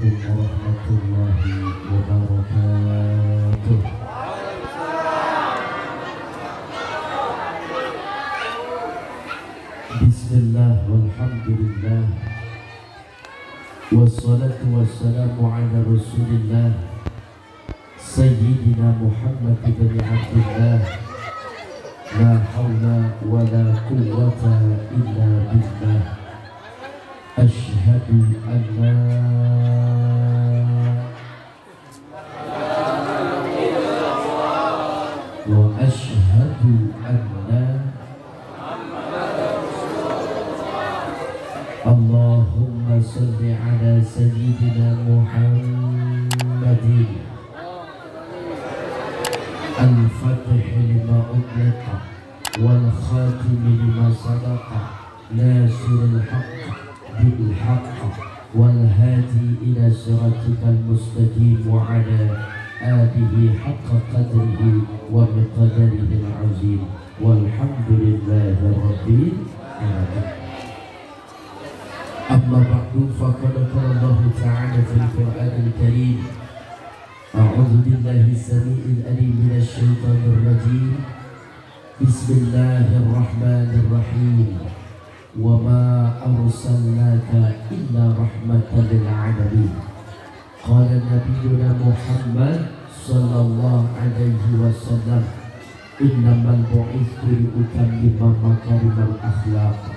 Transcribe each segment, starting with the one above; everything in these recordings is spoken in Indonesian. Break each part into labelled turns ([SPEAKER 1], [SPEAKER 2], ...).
[SPEAKER 1] warahmatullahi wabarakatuh. Bismillah walhamdulillah wassalatu wassalamu ala rasulillah Sayyidina Muhammad ibn Abdullah. La hawla wa la quwwata illa billah. Ashhadu an la wa ashhadu anna Allahumma salli ala Sayyidina Muhammadin al-fatih lima ughliqa wal khatim lima sabaqa nasirul haqq bil haqq wal hadi ila siratikal mustaqim wa ala alihi haqqa qadrihi wa miqdarihi al-azim walhamdulillahi rabbil alamin. Amma ba'du, faqad qala Allah ta'ala fil Qur'anil Karim. A'udzu billahi as-sami'il 'alim minasy syaithanir rajim. Bismillahirrahmanirrahim. Wa ma arsalnaka illa rahmatan lil 'alamin. Qala nabiyyuna Muhammad sallallahu alaihi wasallam, innamal bu'itsu li utammima makarimal akhlaq.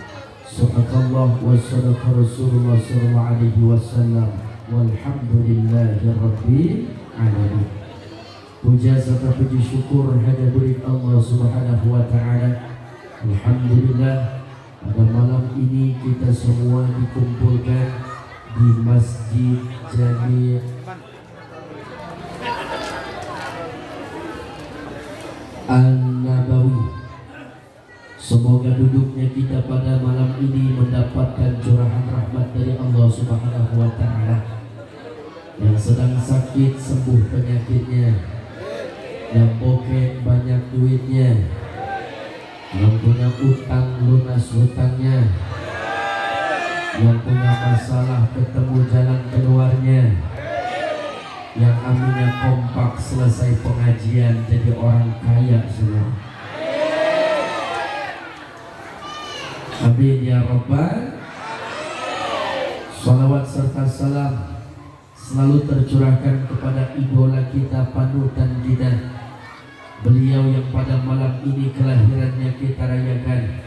[SPEAKER 1] Sadaqallah wa sadaqa Rasulullah sallallahu alaihi wasallam. Walhamdulillahi rabbil alamin. Puja serta puji syukur hanya milik Allah Subhanahu wa taala. Alhamdulillah, pada malam ini kita semua dikumpulkan di Masjid Jami' An-Nabawi. Semoga duduknya kita pada malam ini mendapatkan curahan rahmat dari Allah Subhanahu wa taala. Yang sedang sakit sembuh penyakitnya, yang bokeh banyak duitnya, yang punya utang lunas hutangnya, yang punya masalah ketemu jalan keluarnya, yang aminnya kompak selesai pengajian jadi orang kaya semua. Amin ya Rabbal. Salawat serta salam selalu tercurahkan kepada idola kita, panutan kita, beliau yang pada malam ini kelahirannya kita rayakan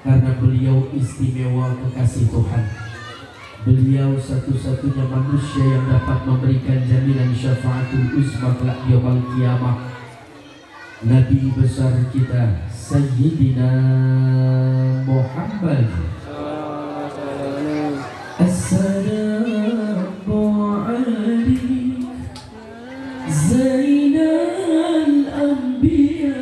[SPEAKER 1] karena beliau istimewa kekasih Tuhan. Beliau satu-satunya manusia yang dapat memberikan jaminan syafaatul uzma kelak yaumul qiyamah. Nabi besar kita Sayyidina Muhammad. Assalamu alaikum Zainal Anbiya.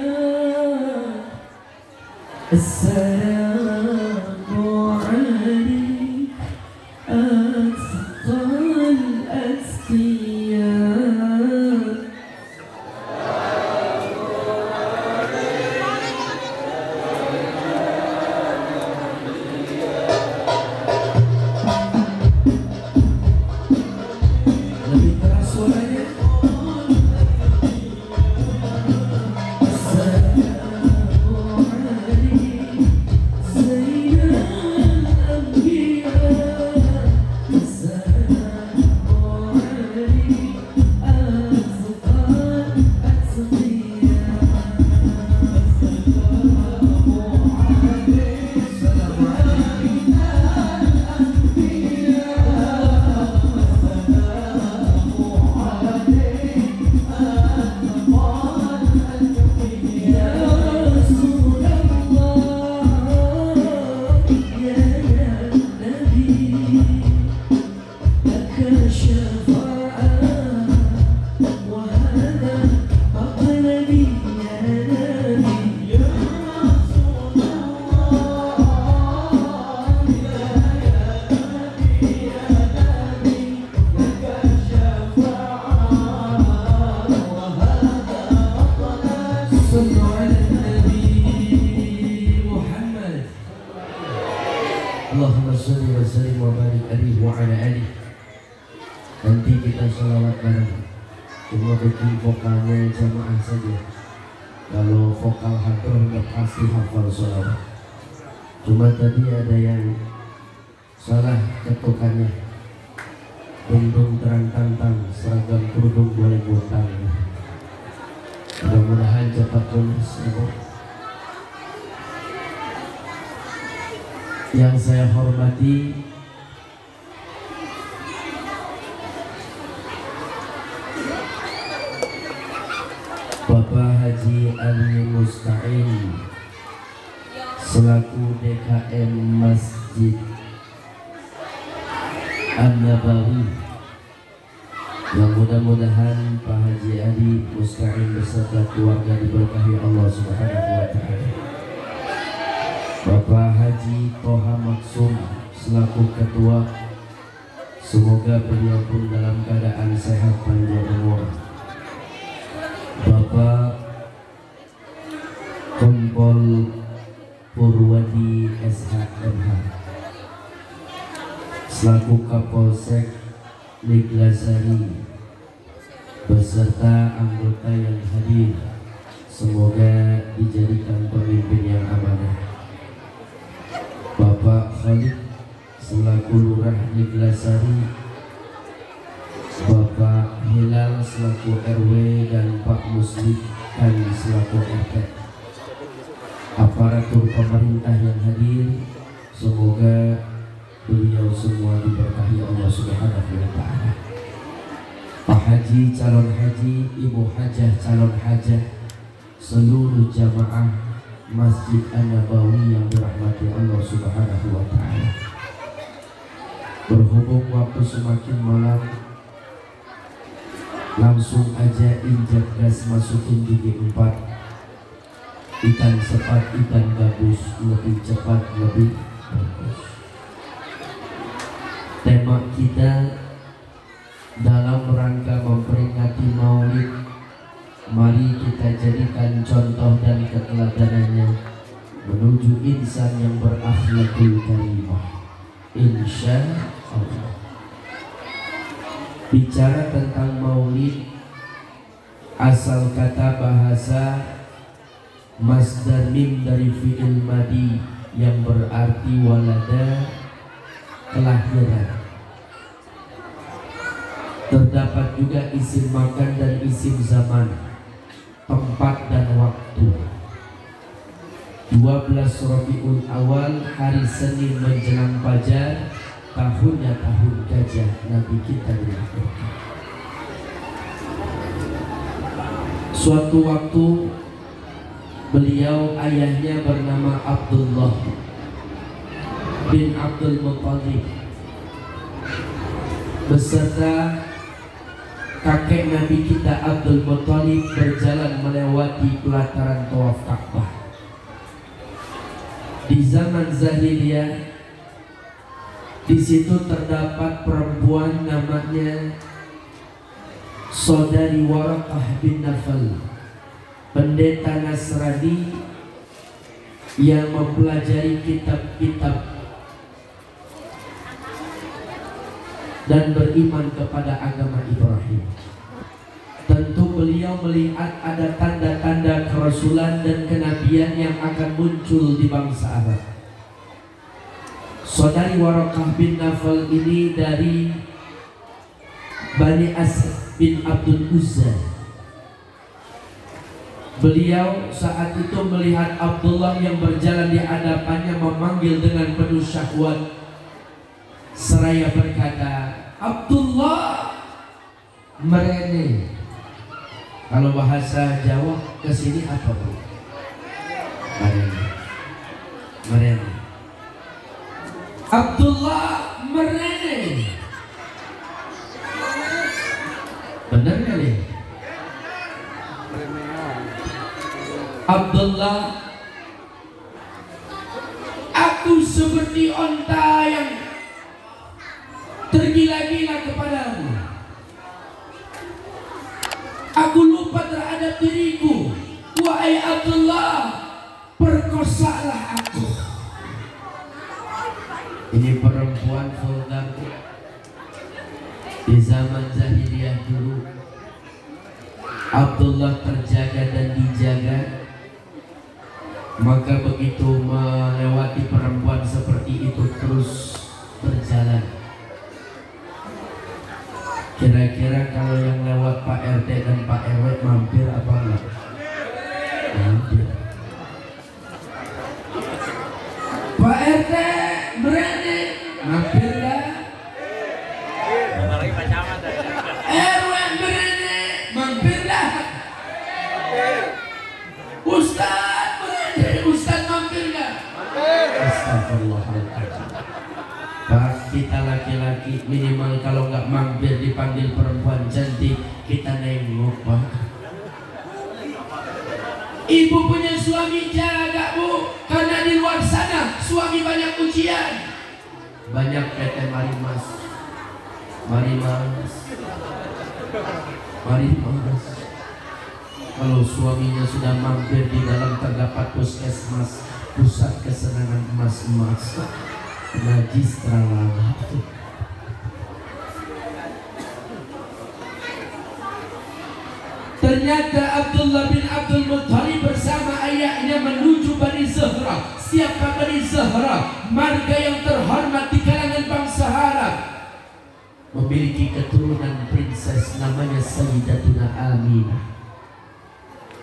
[SPEAKER 1] Assalamu alaikum Asqal Asqiya. Nanti kita sholawat bareng. Cuma bikin vokalnya jamaah saja. Kalau vokal hadroh udah pasti hafal sholawat. Cuma tadi ada yang salah ketukannya. Tundung terang tantang, seragam kerudung boleh butang. Mudah-mudahan cepat lunas. Yang saya hormati Bapak Haji Ali Musta'in selaku DKM Masjid An-Nabawi, yang mudah-mudahan Pak Haji Ali Musta'in beserta keluarga diberkahi Allah Subhanahu wa Ta'ala. Bapak Haji Toha Maksum selaku ketua, semoga beliau pun dalam keadaan sehat panjang umur. Bapak Kompol Purwadi SHMH selaku Kapolsek Neglasari beserta anggota yang hadir, semoga dijadikan pemimpin yang amanah. Bapak Khalid selaku Lurah Neglasari, Bapak Hilal selaku RW, dan Pak Muslim kan selaku RT, aparatur pemerintah yang hadir, semoga beliau semua diberkahi Allah Subhanahu wa Ta'ala. Pak Haji calon haji, Ibu Hajah calon hajah, seluruh jamaah Masjid An-Nabawi yang dirahmati Allah Subhanahu wa Ta'ala. Berhubung waktu semakin malam, langsung aja injak gas masukin gigi 4. Ikan sepat, ikan gabus, lebih cepat, lebih bagus. Tema kita dalam rangka memperingati Maulid, mari kita jadikan contoh dan keteladanannya menuju insan yang berakhlakul karimah, insya Allah. Bicara tentang Maulid, asal kata bahasa masdar mim dari fi'il madi yang berarti walada, kelahiran. Terdapat juga isim makan dan isim zaman, tempat dan waktu. 12 Rabiul Awal, hari Senin menjelang fajar, tahunnya tahun gajah, Nabi kita dilahirkan. Suatu waktu beliau, ayahnya bernama Abdullah bin Abdul Muttalib, beserta kakek Nabi kita Abdul Muttalib berjalan melewati pelataran tawaf Ka'bah. Di zaman Zahiliyah, di situ terdapat perempuan namanya Saudari Waraqah bin Nawfal, pendeta Nasrani yang mempelajari kitab-kitab dan beriman kepada agama Ibrahim. Tentu beliau melihat ada tanda-tanda kerasulan dan kenabian yang akan muncul di bangsa Arab. Saudari Waraqah bin Nawfal ini dari Bani Asad bin Abdul Uzza. Beliau saat itu melihat Abdullah yang berjalan di hadapannya memanggil dengan penuh syahwat, seraya berkata, "Abdullah, merene." Kalau bahasa Jawa kesini apa bu? Merene. Merene. Abdullah merene. Benar kali? Abdullah, aku seperti onta yang tergila-gila kepadamu. Aku lupa terhadap diriku. Wahai Abdullah, perkosalah aku. Ini perempuan vulgar. Di zaman jahiliyah dulu Abdullah terjaga dan dijaga, maka begitu melewati perempuan seperti itu terus berjalan. Kira-kira kalau yang lewat Pak RT dan Pak RW mampir apa enggak? Mampir. Pak RT berani mampir enggak? RW berani mampir enggak? Ustaz berani, Ustaz mampir enggak? Astagfirullahaladzim. Pak, kita laki-laki minimal kalau nggak mampir dipanggil perempuan cantik kita nengok, Pak. Ibu punya suami, jaga Bu, karena di luar sana suami banyak ujian. Banyak PT Marimas, kalau suaminya sudah mampir di dalam terdapat puskesmas, pusat kesenangan emas-emas, najis terlalu. Ternyata Abdullah bin Abdul Muttalib bersama ayahnya menuju Bani Zahra. Siapa Bani Zahra? Marga yang terhormat di kalangan bangsa Arab, memiliki keturunan princess namanya Sayyidatuna Aminah,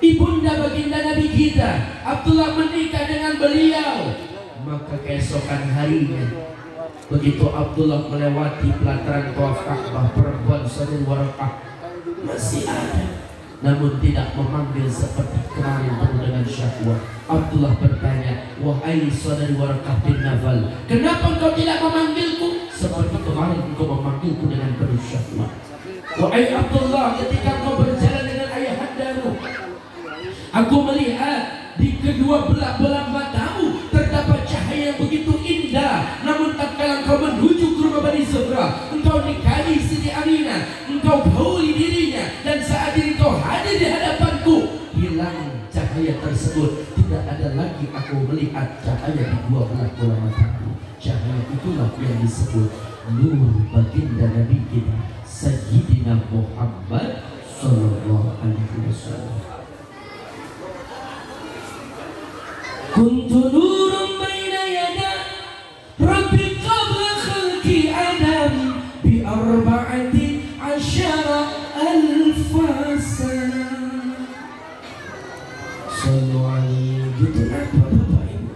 [SPEAKER 1] ibunda baginda Nabi kita. Abdullah menikah dengan beliau. Maka keesokan harinya, begitu Abdullah melewati pelataran Tawaf Ka'bah, perempuan Saudari Waraqah masih ada, namun tidak memanggil seperti kemarin penuh dengan syahwat. Abdullah bertanya, wahai Saudari Waraqah bin Nawfal, kenapa engkau tidak memanggilku seperti kemarin engkau memanggilku dengan penuh syahwat? Wahai Abdullah, ketika engkau berjalan dengan ayahandamu, aku melihat di kedua belah matamu terdapat cahaya yang begitu indah. Namun tatkala engkau menuju ke rumah Bani Zahra, engkau nikahi Siti Aminah, engkau gauli dirinya, dan saat ini engkau hadir di hadapanku, hilang cahaya tersebut. Tidak ada lagi aku melihat cahaya di dua belah mataku. Cahaya itulah yang disebut nur baginda Nabi kita Sayyidina Muhammad sallallahu alaihi wasallam. Kuntu nurun baina yada Rabbi qabla khalqi Adam bi arba'ati asyara alfasana. Sallu alaihi. Gitu apa Bapak Ibu?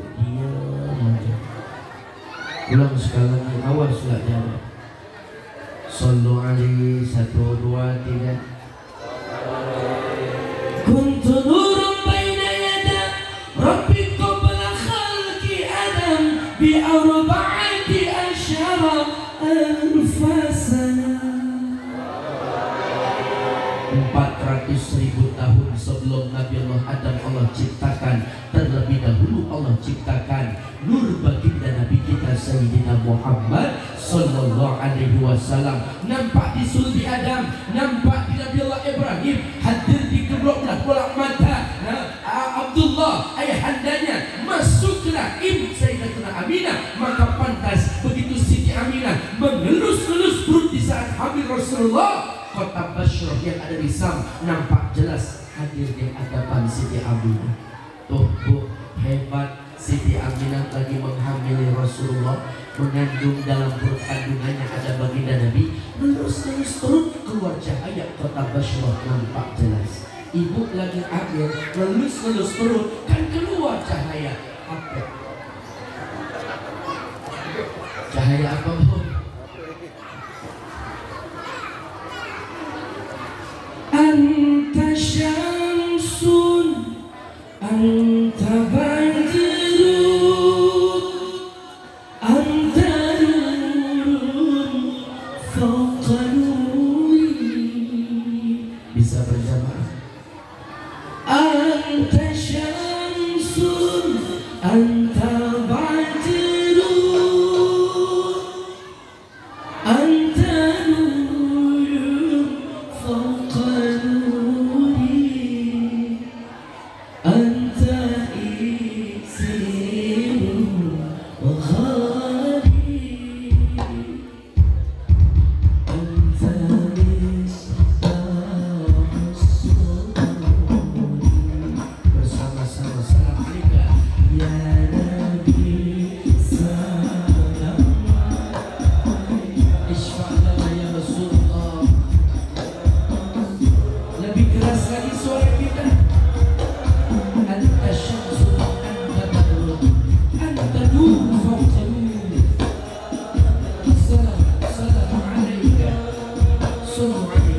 [SPEAKER 1] Dia ulang sekali lagi, awas gak jawab. Sallu alaihi. 1, 2, 3. Kuntu nurun baina yada Rabbi bi arba'ati asyara alfasana. 400.000 tahun sebelum Nabi Allah Adam Allah ciptakan, terlebih dahulu Allah ciptakan nur baginda Nabi kita Sayyidina Muhammad sallallahu alaihi wasallam. Nampak di sulbi Adam, nampak di Nabi Allah Ibrahim, hadir di kedua belah mata Abdullah ayahandanya, masuk ke rahim Sayyidatuna Aminah. Maka pantas begitu Siti Aminah mengelus-elus perut di saat hamil Rasulullah, kota Bashrah yang ada di Sam nampak jelas hadir di hadapan Siti Aminah. Tuh Bu, hebat Siti Aminah lagi menghamili Rasulullah, mengandung dalam perut kandungannya ada baginda Nabi. Melus-elus perut keluar cahaya, kota Bashrah nampak jelas. Ibu lagi hamil, melus-elus perut, kan keluar cahaya. Apa? Cahaya apa Bu? Anta syamsun, anta badrun, anta nurun fawqa nuri. Bisa berjamaah. Anta syamsun, anta badrun, anta nurun fawqa nuri, anta iksiru wa khali, anta Rasulullah. Lebih keras lagi suara kita. Anta syamsun, anta badrun, anta nur fawqa nur. Assalamu alaika, sallu alaihi.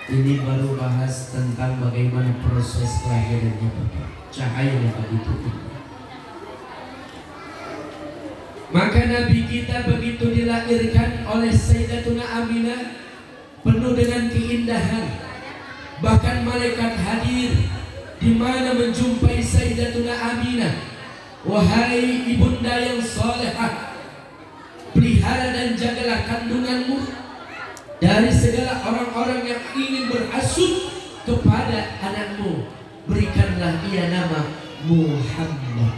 [SPEAKER 1] Ini baru bahas tentang bagaimana proses kelahirannya Bapak. Cahaya Bapak itu. Maka Nabi kita begitu dilahirkan oleh Sayyidatuna Aminah penuh dengan keindahan. Bahkan malaikat hadir di mana menjumpai Sayyidatuna Aminah. Wahai ibunda yang salehah, pelihara dan jagalah kandunganmu dari segala orang-orang yang ingin berhasut kepada anakmu. Berikanlah ia nama Muhammad.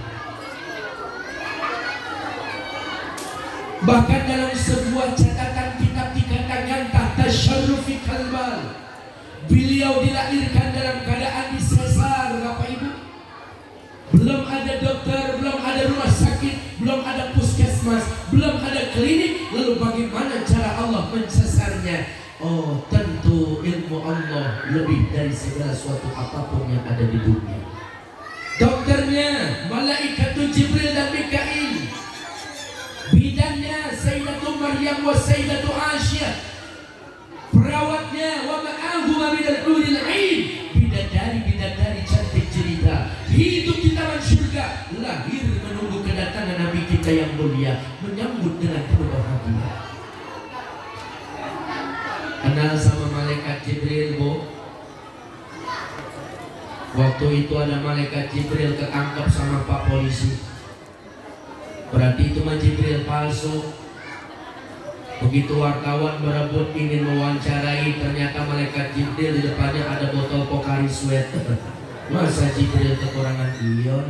[SPEAKER 1] Bahkan dalam sebuah catatan kitab dikatakan tahta syarrufi kalbal, beliau dilahirkan dalam keadaan disesar Bapak Ibu. Belum ada dokter, belum ada rumah sakit, belum ada puskesmas, belum ada klinik. Lalu bagaimana cara Allah mencesarnya? Oh, tentu ilmu Allah lebih dari segala suatu apapun yang ada di dunia. Dokternya malaikat Jibril dan Mikail, bidannya Sayyidatu Maryam wa Sayyidatu Aisyah, perawatnya wa ma'ahuma minal huril 'ain, bidadari cantik cerita, hidup di taman surga, lahir menunggu kedatangan Nabi kita yang mulia, menyambut dengan penuh bahagia. Kenal sama malaikat Jibril, Bu? Waktu itu ada malaikat Jibril ketangkap sama Pak Polisi. Berarti itu mah Jibril palsu. Begitu wartawan berebut ingin mewawancarai, ternyata malaikat Jibril di depannya ada botol Pocari Sweat. Masa Jibril kekurangan ion?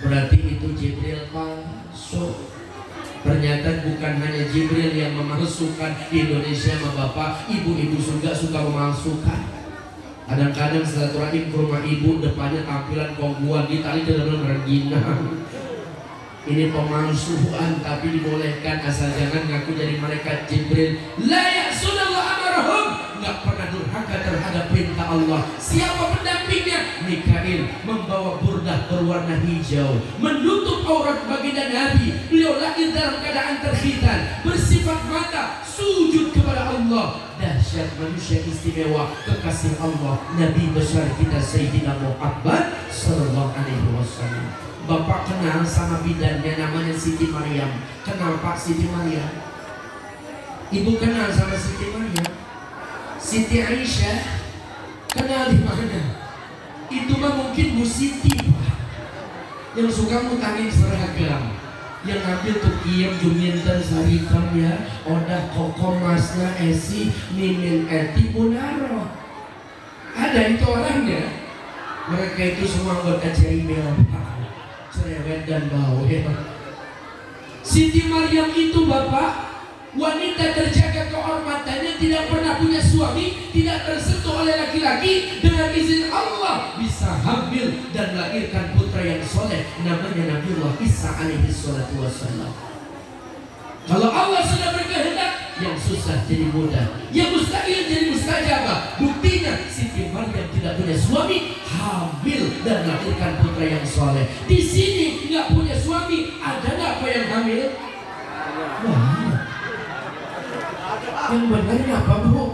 [SPEAKER 1] Berarti itu Jibril palsu. Ternyata bukan hanya Jibril yang memalsukan. Di Indonesia sama Bapak, ibu-ibu surga suka memalsukan. Kadang-kadang silaturahim ke rumah ibu, depannya tampilan kongguan di tali dalam rengginang. Ini pemalsuan, tapi dibolehkan asal jangan ngaku jadi malaikat Jibril. La ya'sunallahu amarahum, nggak pernah durhaka terhadap perintah Allah. Siapa pendampingnya? Mikail, membawa burdah berwarna hijau, menutup aurat baginda Nabi. Beliau lahir dalam keadaan terkhitan, bersifat mata, sujud kepada Allah. Dahsyat manusia istimewa, kekasih Allah, Nabi besar kita Sayyidina Muhammad sallallahu alaihi wasallam. Bapak kenal sama bidannya namanya Siti Maryam. Kenal Pak Siti Maryam? Ibu kenal sama Siti Maryam? Siti Aisyah kenal di mana? Itu mah mungkin Bu Siti, Pak, yang suka ngutangin seragam, yang ngambil tuh kiem juminten sarikam ya, odah koko masna esi mimin eti punaro. Ada itu orangnya. Mereka itu semua anggota CIMB, Pak. Cerewet dan bau ya. Siti Maryam itu Bapak, wanita terjaga kehormatannya, tidak pernah punya suami, tidak tersentuh oleh laki-laki, dengan izin Allah bisa hamil dan melahirkan putra yang soleh, namanya Nabiullah Isa alaihi salatu wassalam. Kalau Allah sudah berkehendak, yang susah jadi mudah, yang mustahil jadi mustajabah. Buktinya Siti Maryam tidak punya suami, hamil dan melahirkan putra yang soleh. Di sini nggak punya suami, ada nggak apa yang hamil? Wah, yang benar apa Bu?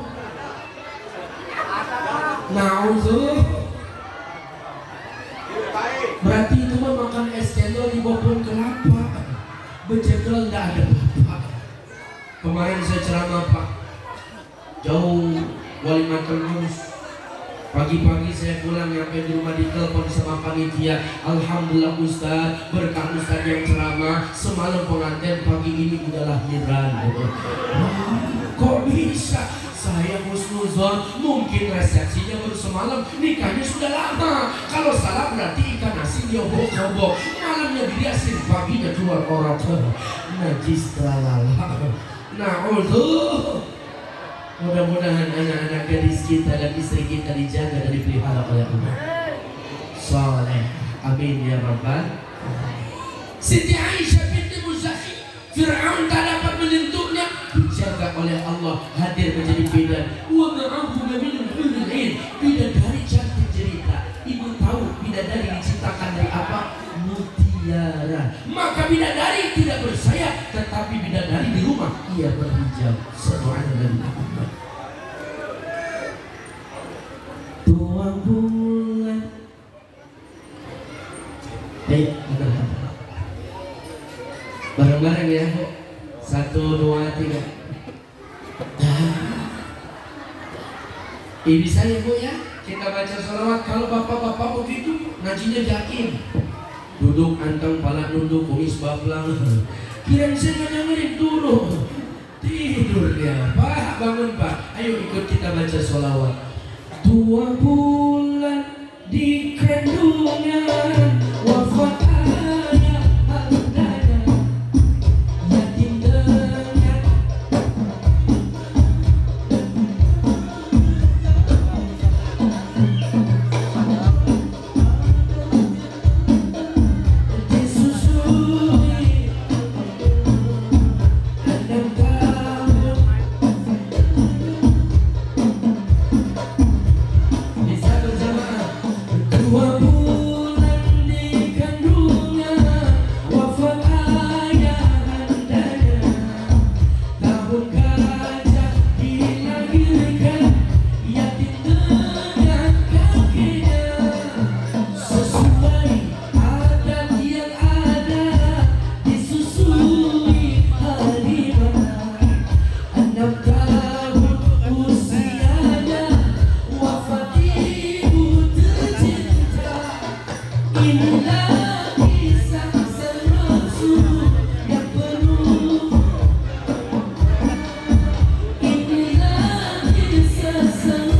[SPEAKER 1] Nauzuh. Berarti itu mah makan es cendol di bawah pohon kelapa. Becendol nggak ada Bapak. Kemarin saya ceramah Pak, jauh Walimat Termus. Pagi-pagi saya pulang, nyampe di rumah ditelepon sama panitia. Alhamdulillah Ustaz, berkah Ustaz yang ceramah, semalam pengantin, pagi ini udah lahiran. Kok bisa? Saya husnuzon, mungkin resepsinya baru semalam, nikahnya sudah lama. Kalau salah berarti ikan asin diobok-obok, malamnya dihiasin, paginya keluar orang. Najis tralala. Na'udzuh. Mudah-mudahan anak-anak gadis kita dan istri kita dijaga dan dipelihara oleh Allah. Saleh. Amin ya Rabbal. Siti Aisyah binti Muzahim, Fir'aun tak dapat menyentuhnya, dijaga oleh Allah, hadir menjadi bidan. Wa ma'ahu minal hurul 'ain, bidadari cantik cerita. Ibu tahu bidadari diciptakan dari apa? Mutiara. Maka bidadari tidak bersayap, tetapi bidadari di rumah ia berhijab. Subhanallah. Tua bulan. Bareng-bareng ya Bu. 1, 2, 3. Bisa ya Bu ya, kita baca sholawat. Kalau bapak-bapak begitu ngajinya jakin, duduk anteng pala nunduk kumis bablang. Kirain saya dengerin dulu, tidur dia. Pak bangun Pak, ayo ikut kita baca sholawat. Tua bulan di kandungan, wafat ayah andanya, yatim dengan disusui 6 tahun. Bisa berjamaah. Tua bulan di kandungan, wafat ayah andanya, tahun gajah dilahirkan, yatim dengan kakinya. Sesuai adat yang ada, disusui Halimah, 6 tahun usianya, wafat ibu tercinta. Inilah kisah Rasul yang penuh. Inilah kisah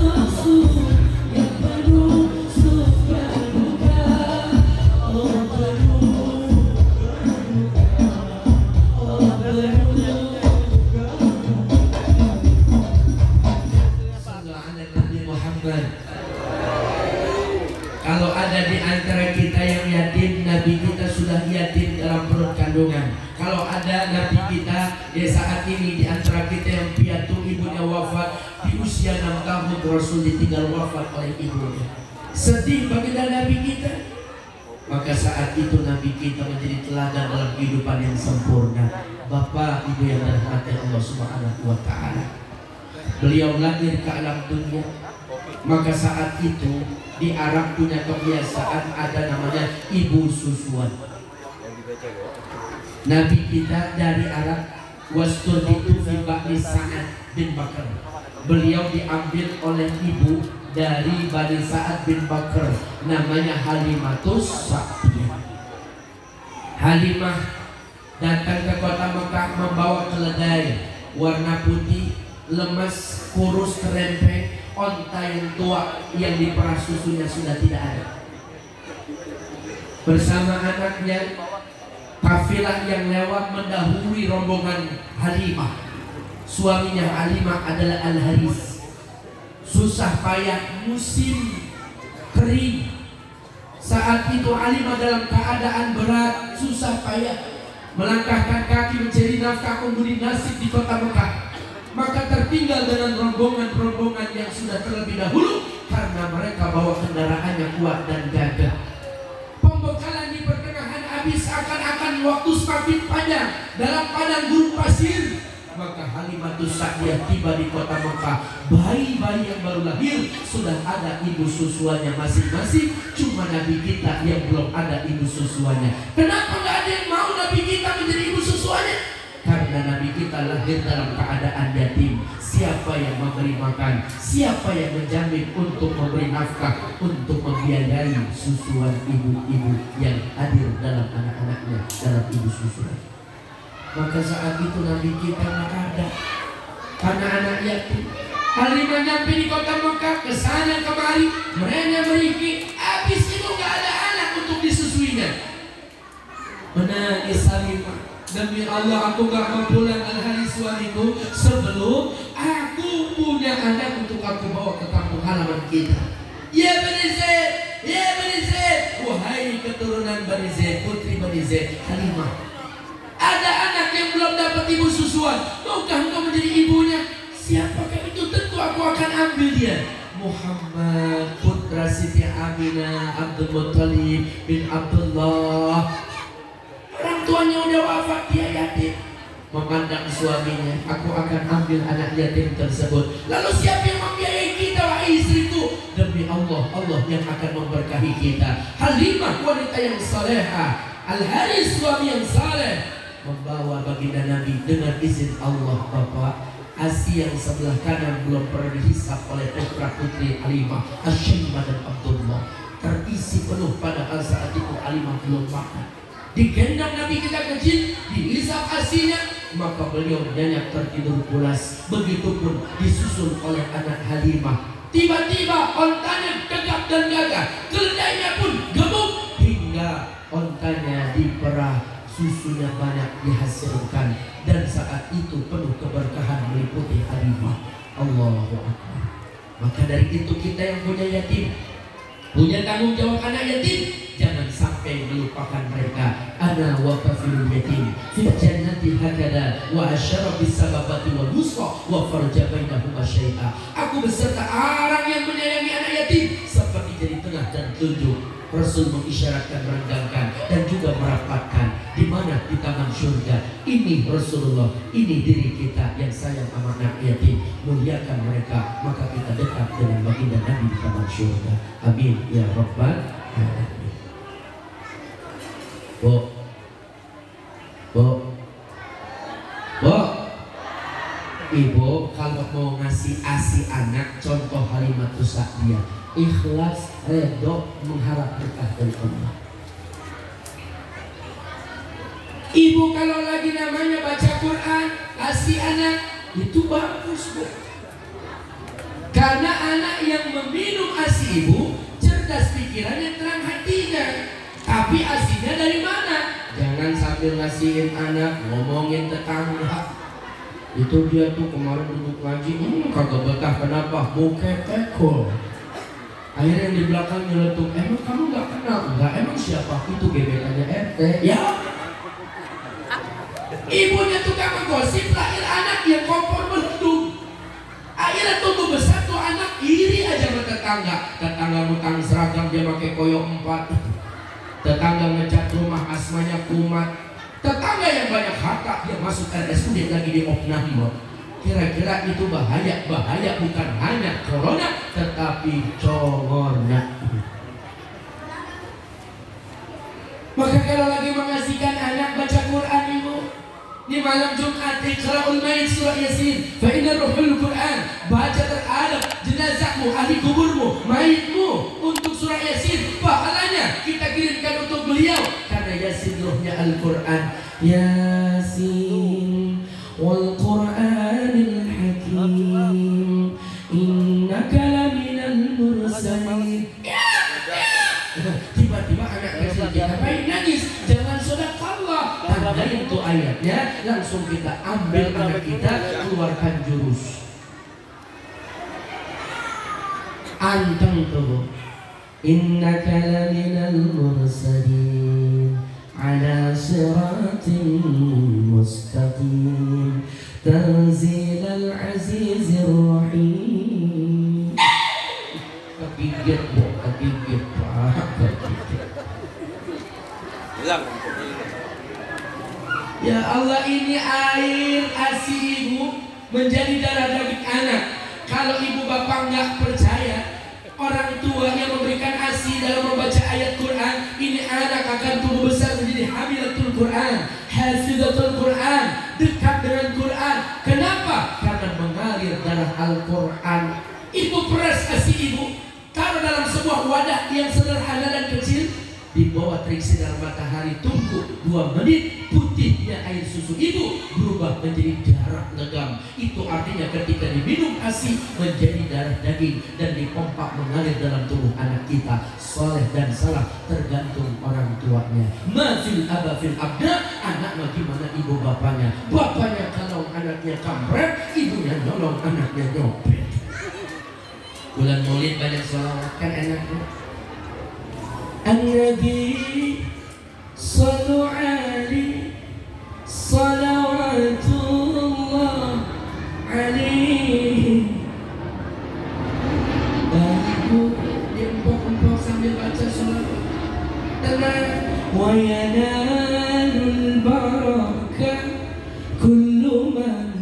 [SPEAKER 1] Rasul yang penuh suka duka. Oh penuh, oh penuh. Sallallahu alaihi Nabi Muhammad. Kalau ada di antara kita yang yatim, Nabi kita sudah yatim dalam perut kandungan. Kalau ada Nabi kita di saat ini di antara kita yang piatu, ibunya wafat di usia 6 tahun, Rasul ditinggal wafat oleh ibunya. Sedih baginda Nabi kita. Maka saat itu Nabi kita menjadi teladan dalam kehidupan yang sempurna. Bapak Ibu yang dirahmati Allah Subhanahu wa Ta'ala, beliau lahir ke alam dunia. Maka saat itu di Arab punya kebiasaan ada namanya ibu susuan. Nabi kita dari Arab, wasturditu fi Bani Sa'ad bin Bakar. Beliau diambil oleh ibu dari Bani Sa'ad bin Bakar, namanya Halimatus Sa'diyah. Halimah datang ke kota Mekah membawa keledai warna putih, lemas, kurus, kerempeng. Onta yang tua yang diperah susunya sudah tidak ada. Bersama anaknya Kafilah yang lewat mendahului rombongan Halimah. Suaminya Halimah adalah Al-Haris. Susah payah musim kering. Saat itu Halimah dalam keadaan berat, susah payah melangkahkan kaki mencari nafkah membeli nasib di kota Mekah. Maka tertinggal dengan rombongan-rombongan yang sudah terlebih dahulu karena mereka bawa kendaraan yang kuat dan gagah. Pembekalan di pertengahan habis, akan waktu semakin panjang dalam padang gurun pasir. Maka Halimatus Sa'diyah tiba di kota Mekah. Bayi-bayi yang baru lahir sudah ada ibu susuannya masing-masing. Cuma Nabi kita yang belum ada ibu susuannya. Kenapa nggak ada yang mau Nabi kita menjadi ibu susuannya? Karena Nabi kita lahir dalam keadaan yatim. Siapa yang memberi makan? Siapa yang menjamin untuk memberi nafkah, untuk membiayai susuan ibu-ibu yang hadir dalam anak-anaknya dalam ibu susuan? Maka saat itu Nabi kita nggak ada, karena anak yatim. Halimah nyampe di kota Mekah, kesana kemari, mereka meriki, habis itu nggak ada anak untuk disusuinya. Menangis Halimah, demi Allah aku gak mau pulang Al-Haris suamiku sebelum aku punya anak untuk aku bawa ke kampung halaman kita. Ya Bani Zaid, ya Bani Zaid, wahai keturunan Bani Zaid, putri Bani Zaid, Halimah, ada anak yang belum dapat ibu susuan, maukah engkau menjadi ibunya? Siapakah itu? Tentu aku akan ambil dia. Muhammad putra Siti Aminah Abdul Muttalib bin Abdullah. Orang tuanya udah wafat, dia yatim. Memandang suaminya, aku akan ambil anak yatim tersebut. Lalu siapa yang membiayai kita, wahai istriku? Demi Allah, Allah yang akan memberkahi kita. Halimah wanita yang salehah, Al-Haris suami yang saleh, membawa baginda Nabi dengan izin Allah. Bapak, Asi yang sebelah kanan belum pernah dihisap oleh putra putri Halimah, Hasyimah dan Abdullah, terisi penuh padahal saat itu Halimah belum makan. Digendong Nabi kita kecil, dihisap asinya, maka beliau nyenyak tertidur pulas. Begitupun disusul oleh anak Halimah. Tiba-tiba ontanya tegap dan gagah, keledainya pun gemuk hingga ontanya diperah, susunya banyak dihasilkan, dan saat itu penuh keberkahan meliputi Halimah. Allahu Akbar. Maka dari itu kita yang punya yatim, punya tanggung jawab anak yatim, jangan sampai melupakan mereka. Ana wa kafilul yatim fil jannati hakada wa asyara bis sababati wal wusta wa farja bainahuma syai'a. Aku beserta orang yang menyayangi anak yatim seperti jari tengah dan telunjuk. Rasul mengisyaratkan, merenggangkan dan juga merapatkan. Di mana? Di taman surga. Ini Rasulullah, ini diri kita yang sayang sama anak yatim. Muliakan mereka, maka kita dekat dengan baginda Nabi di taman surga. Amin ya Rabbal alamin. Bu, ibu kalau mau ngasih asi anak, contoh Halimatus Sa'diyah, ikhlas, redho, mengharap berkah dari Allah. Ibu kalau lagi namanya baca Quran, kasih anak, itu bagus, Bu. Karena anak yang meminum asi ibu cerdas pikirannya, terang hatinya. Tapi asinya dari mana? Jangan sambil ngasihin anak ngomongin tetangga. Itu dia tuh kemarin duduk ngaji, kagak betah. Kenapa? Muka tekol. Akhirnya yang di belakang nyeletuk, emang kamu gak kenal? Enggak, emang siapa? Itu gebetannya RT. Ya, ibunya tukang menggosip, lahir anak yang kompor meletup. Akhirnya tumbuh besar tuh anak iri aja sama tetangga. Tetangga mutang seragam, dia pakai koyo 4. Tetangga ngecat rumah asmanya kumat. Tetangga yang banyak harta, dia masuk RSUD lagi di opname. Kira-kira itu bahaya? Bahaya bukan hanya corona, tetapi congornya. Maka kalau lagi mengasihkan anak baca Quran, ibu, di malam Jumat Iqra'ul Maid surah Yasin, fa inna ruhul Quran, baca terhadap jenazahmu, ahli kuburmu, maitmu untuk surah Yasin. Pahalanya kita kirimkan untuk beliau karena Yasin ruhnya Al-Quran. Yasin wal Qur'anil Hakim innaka laminal mursalin. Tiba-tiba anak kecil kita baik nangis, jangan sedekahlah, langsung kita ambil anak kita, keluarkan jurus. Anteng tuh. Innaka laminal mursalin ala siratin mustaqim tanzilal azizir rahim. Kegigit bu, kegigit pak, kegigit. Ya Allah, ini air ASI ibu menjadi darah daging anak. Kalau ibu bapak nggak percaya, orang tua yang memberikan ASI dalam membaca ayat Quran, ini anak akan tumbuh besar menjadi hamilatul Quran, hafizatul Quran, dekat dengan Quran. Kenapa? Karena mengalir darah Al-Quran. Ibu peras ASI ibu, taruh dalam sebuah wadah yang sederhana dan kecil, di bawah terik sinar matahari, tunggu 2 menit, putihnya air susu ibu berubah menjadi darah legam. Itu artinya ketika diminum ASI menjadi darah daging dan dipompa mengalir dalam tubuh anak kita. Soleh dan salah tergantung orang tuanya. Mafil aba fil abda, anak bagaimana ibu bapaknya. Bapaknya kalau anaknya kampret, ibunya nolong anaknya nyopet. Bulan Maulid banyak sholawat kan enaknya. An-Nabi sallu alaihi salawatullah alaihi. Baru diempok-empok sambil baca sholawat. Tenang. Wa yanalul barakah kullu man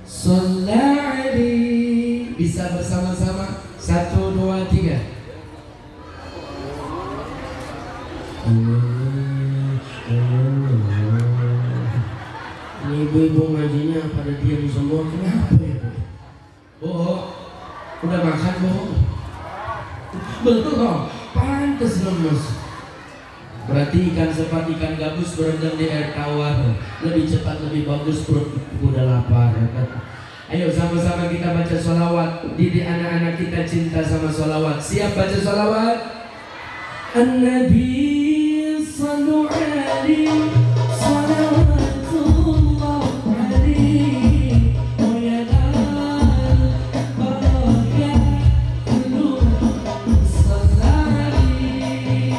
[SPEAKER 1] shalla alaihi. Bisa bersama-sama. 1, 2, 3. Ini ibu-ibu ngajinya pada diam semua, kenapa ya bu? Bohong, udah makan bohong? Belum, pantes lemes. Berarti ikan sepat, ikan gabus berendam di air tawar lebih cepat, lebih bagus, perut udah lapar. Ayo sama-sama kita baca sholawat. Didik anak-anak kita cinta sama sholawat. Siap baca sholawat? An-Nabi sallu alaihi salawatullah alaihi wa yanal barakah kullu shalla alaihi.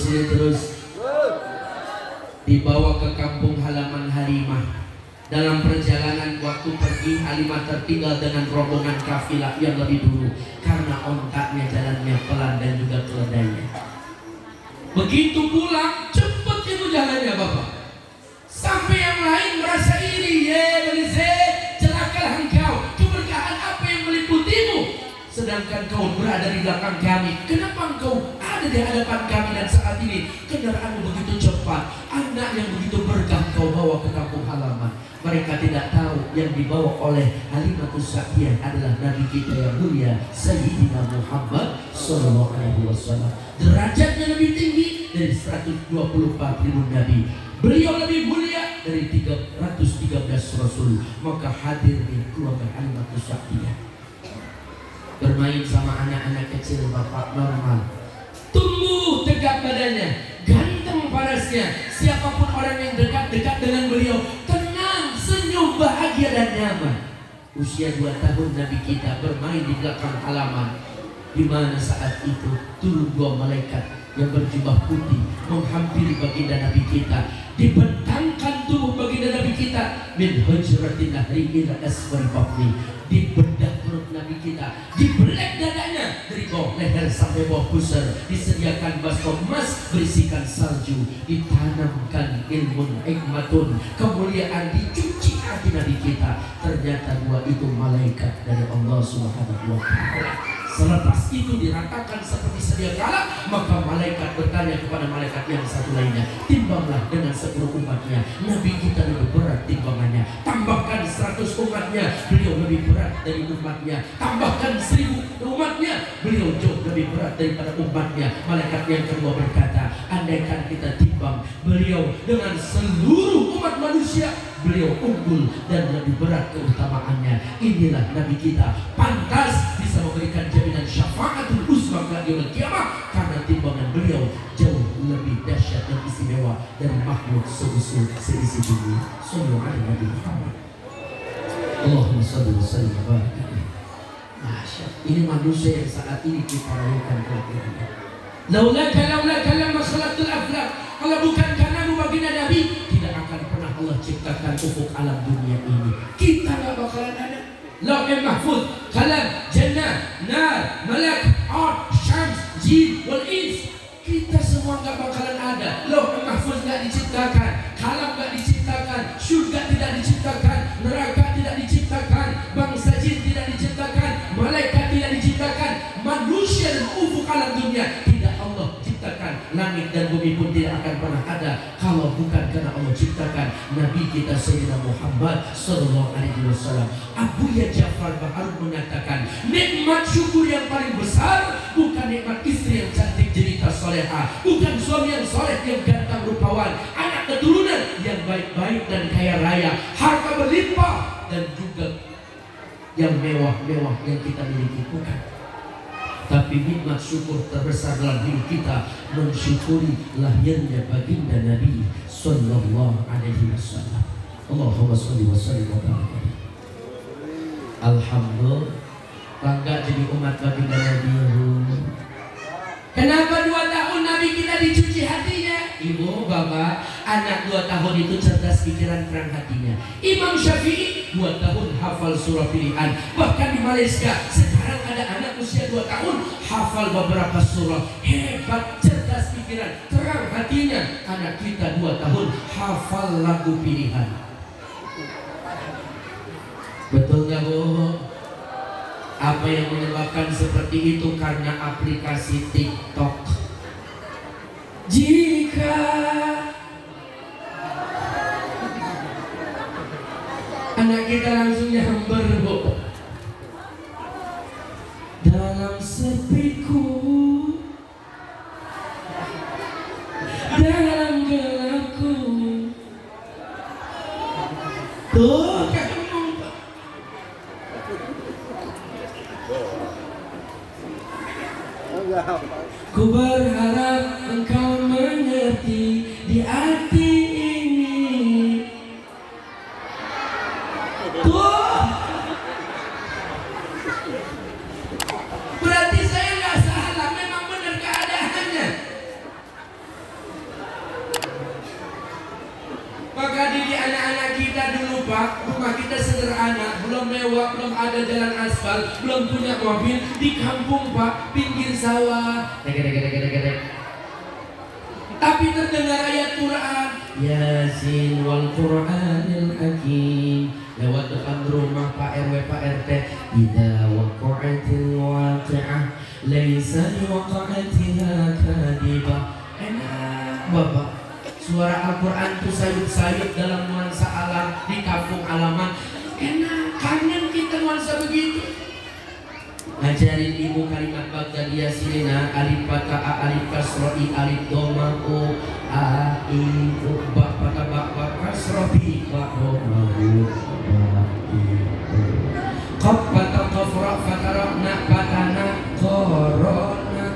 [SPEAKER 1] Terus dibawa ke kampung halaman Halimah. Dalam perjalanan waktu pergi, Halimah tertinggal dengan rombongan kafilah yang lebih dulu karena ontaknya jalannya pelan dan juga keledainya. Begitu pulang, cepat itu jalannya bapak. Sampai yang lain merasa iri, celakalah engkau, keberkahan apa yang meliputimu, sedangkan kau berada di belakang kami. Kenapa engkau ada di hadapan kami dan saat ini kendaraanmu begitu cepat, anak yang begitu berkah kau bawa ke kampung halaman? Mereka tidak tahu yang dibawa oleh Halimatus Sa'diyah adalah Nabi kita yang mulia Sayyidina Muhammad sallallahu alaihi wasallam. Derajatnya lebih tinggi dari 124.000 nabi. Beliau lebih mulia dari 313 rasul. Maka hadir di keluarga Halimatus Sa'diyah. Bermain sama anak-anak kecil bapak normal. Tumbuh tegak badannya, ganteng parasnya. Siapapun orang yang dekat-dekat dengan beliau tenang, senyum, bahagia dan nyaman. Usia 2 tahun Nabi kita bermain di belakang halaman, di mana saat itu turun 2 malaikat yang berjubah putih menghampiri baginda Nabi kita, dibentangkan tubuh baginda Nabi kita min hujratin nahri ila asfal batni, dibedah perut Nabi kita, dibelek dadanya dari bawah leher sampai bawah pusar, disediakan baskom emas berisikan salju, ditanamkan ilmu hikmatun, kemuliaan, dicuci hati Nabi kita. Ternyata 2 itu malaikat dari Allah Subhanahu wa ta'ala. Selepas itu diratakan seperti sedia kala, maka malaikat bertanya kepada malaikat yang satu lainnya, timbanglah dengan 10 umatnya. Nabi kita lebih berat timbangannya. Tambahkan 100 umatnya, beliau lebih berat dari umatnya. Tambahkan 1000 umatnya, beliau jauh lebih berat daripada umatnya. Malaikat yang kedua berkata, andaikan kita timbang beliau dengan seluruh umat manusia, beliau unggul dan lebih berat keutamaannya. Inilah Nabi kita, pantas bisa memberikan jaminan syafaatul uzma di yaumil kiamah, karena timbangan beliau jauh lebih dahsyat dan istimewa dari makhluk seisi bumi. Sallallahu alaihi Nabi Muhammad. Allahumma shalli wa sallim wa barik alaihi. Ini manusia yang saat ini kita rayakan kelahirannya. Laulaka lama khalaqtul aflaq. Kalau bukan karena baginda Nabi, tidak akan pernah Allah ciptakan ufuk alam dunia ini. Kita nggak bakalan ada. Lauh mahfuz, kalam, jannah, nar, malak, ard, syams, jin, wal ins. Kita semua nggak bakalan ada. Lauh mahfuz nggak diciptakan, kalam nggak diciptakan, surga tidak diciptakan, neraka tidak diciptakan, bangsa jin tidak diciptakan, malaikat tidak diciptakan, manusia dan ufuk alam dunia tidak Allah ciptakan. Langit dan bumi pun tidak akan pernah ada kalau bukan karena Allah ciptakan Nabi kita Sayyidina Muhammad sallallahu alaihi wasallam. Abu Ya Ja'far Baharun menyatakan, nikmat syukur yang paling besar bukan nikmat istri yang cantik jelita soleha, bukan suami yang soleh yang ganteng rupawan, anak keturunan yang baik-baik dan kaya raya, harta berlimpah, dan juga yang mewah-mewah yang kita miliki, bukan. Tapi nikmat syukur terbesar dalam hidup kita mensyukuri lahirnya baginda Nabi sallallahu alaihi wasallam. Allahumma shalli wa sallim wa barik. Alhamdulillah, bangga jadi umat baginda Nabi. Kenapa 2 tahun Nabi kita dicuci hatinya? Ibu, bapak, anak 2 tahun itu cerdas pikiran, terang hatinya. Imam Syafi'i 2 tahun hafal surah pilihan. Bahkan di Malaysia sekarang ada anak usia 2 tahun hafal beberapa surah. Hebat, cerdas pikiran, terang hatinya. Anak kita 2 tahun hafal lagu pilihan. Betul nggak, Bu? Apa yang menyebabkan seperti itu? Karena aplikasi TikTok. Jika anak kita langsung nyamber, Bu, dalam sepiku, dalam gelapku, tuh ku berharap engkau mengerti di hati ini. Tuh, berarti saya nggak salah, memang benar keadaannya. Maka didik anak-anak kita dulu, Pak. Rumah kita sederhana, belum mewah, belum ada jalan aspal, belum punya mobil. Di kampung, Pak, pinggir sawah. Tapi Tapi terdengar ayat Quran, Yasin wal Qur'anil Hakim. Lewat depan rumah Pak RW Pak RT, idza waqa'atil waqi'ah laisa liwaqa'atiha kadibah. Enak Bapak. Suara Al-Quran itu sayup-sayup dalam nuansa alam di kampung halaman. Enak, kangen kita nuansa begitu. Ngajarin ibu kalimat Baghdadiyah Sirina, alif fathah a, alif kasroh i, alif doma u, a i u, ba fathah ba kasroh bi, ba doma u, ba i u. Qaf fathah qaf ra fathah ra na fathah na korona.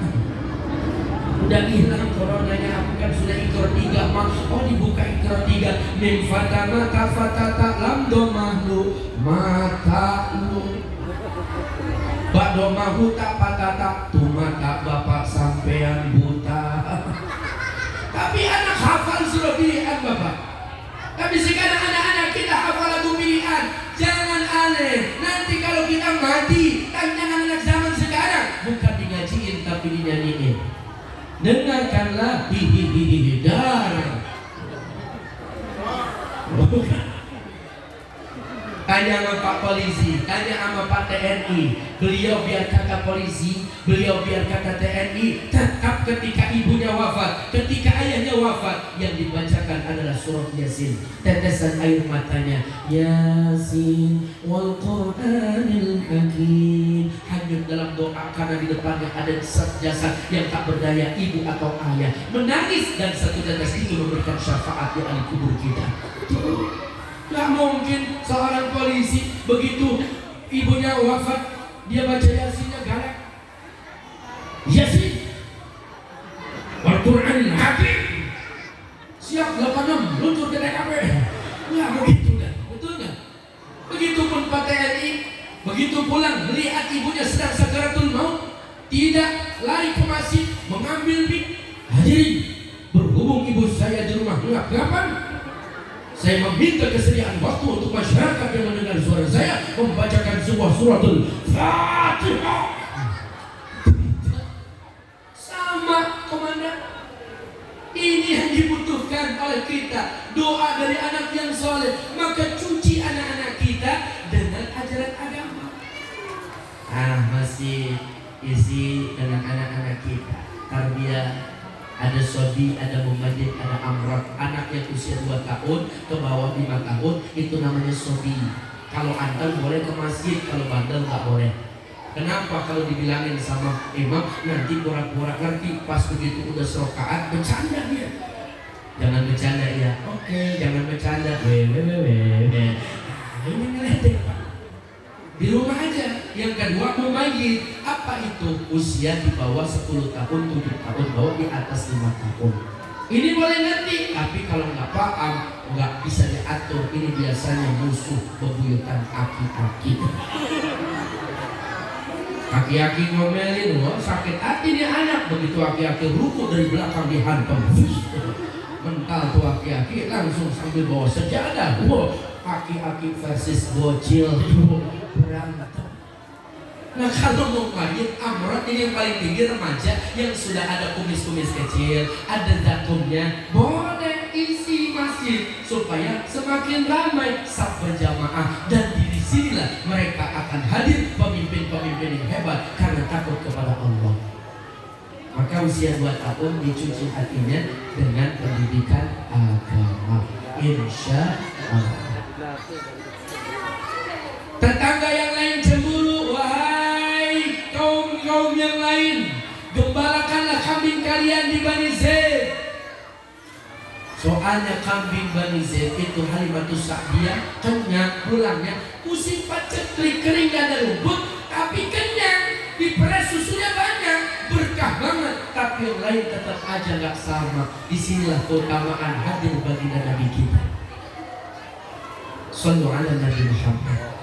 [SPEAKER 1] Udah hilang coronanya, aku kan sudah ikrar 3 mah. Oh dibuka ikrar 3. Mim fathah mata fathah ta lam doma lu mata lu. Bak doma huta patata tu mata bapak sampean buta. Tapi anak hafal surah pilihan Bapak. Tapi sekarang anak-anak kita hafal lagu pilihan. Jangan aneh, nanti kalau kita mati, tantangan anak zaman sekarang bukan dingajiin tapi dinyanyiin. Dengarkanlah hihihihi dar. Tanya sama Pak Polisi, tanya sama Pak TNI. Beliau biar kata polisi, beliau biar kata TNI, tetap ketika ibunya wafat, ketika ayahnya wafat, yang dibacakan adalah surah Yasin. Tetesan air matanya, Yasin wal Qur'anil Hakim. Hanyut dalam doa karena di depannya ada jasad yang tak berdaya, ibu atau ayah menangis, dan satu tetes itu memberikan syafaat di alam kubur kita. Gak mungkin seorang polisi begitu ibunya wafat dia baca Yasinnya galak. Yasin wal Qur'anil Hakim. Siap 86 luncur ke TKP. Nggak begitu kan? Betul nggak? Begitupun Pak TNI, begitu pulang melihat ibunya sedang sakaratul maut, tidak lari ke masjid mengambil mic. Hadirin, berhubung ibu saya di rumah gelap-gelapan, saya meminta kesediaan waktu untuk masyarakat yang mendengar suara saya membacakan sebuah suratul Fatihah. Sama komandan. Ini yang dibutuhkan oleh kita, doa dari anak yang soleh. Maka cuci anak-anak kita dengan ajaran agama. Masih isi dengan anak-anak kita. Tarbiyah. Ada sobi, ada mumadid, ada amrat. Anak yang usia 2 tahun ke bawah 5 tahun itu namanya sobi. Kalau anteng boleh ke masjid, kalau bandel nggak boleh. Kenapa? Kalau dibilangin sama imam nanti pura-pura ngerti, pas begitu udah serokaat bercanda dia. Jangan bercanda ya. Oke, jangan bercanda. Ini ngeledek Pak. Di rumah aja. Yang kedua mumayyid. Apa itu? Usia di bawah 10 tahun, 7 tahun, bawah di atas 5 tahun. Ini boleh ngerti, tapi kalau nggak paham, nggak bisa diatur. Ini biasanya musuh bebuyutan aki-aki. Aki-aki ngomelin, loh sakit hati nih anak. Begitu aki-aki ruku dari belakang dihantam, mental tuh aki-aki langsung sambil bawa sejadah. Aki-aki versus bocil berantem. Nah kalau mau mayit amrat ini yang paling tinggi remaja yang sudah ada kumis-kumis kecil, ada zakumnya, boleh isi masjid supaya semakin ramai saf berjamaah, dan di sinilah mereka akan hadir pemimpin-pemimpin yang hebat karena takut kepada Allah. Maka usia 2 tahun dicuci hatinya dengan pendidikan agama, insya Allah. Tetangga yang lain cemburu, wahai kaum yang lain, gembalakanlah kambing kalian di Bani Zaid. Soalnya kambing Bani Zaid itu Halimatus Sa'diyah kenyang, pulangnya pusing paceklik, kering gak ada rumput, tapi kenyang, diperes susunya banyak, berkah banget. Tapi yang lain tetap aja gak sama. Disinilah keutamaan hadir baginda Nabi kita. Sallu ala Nabi Muhammad.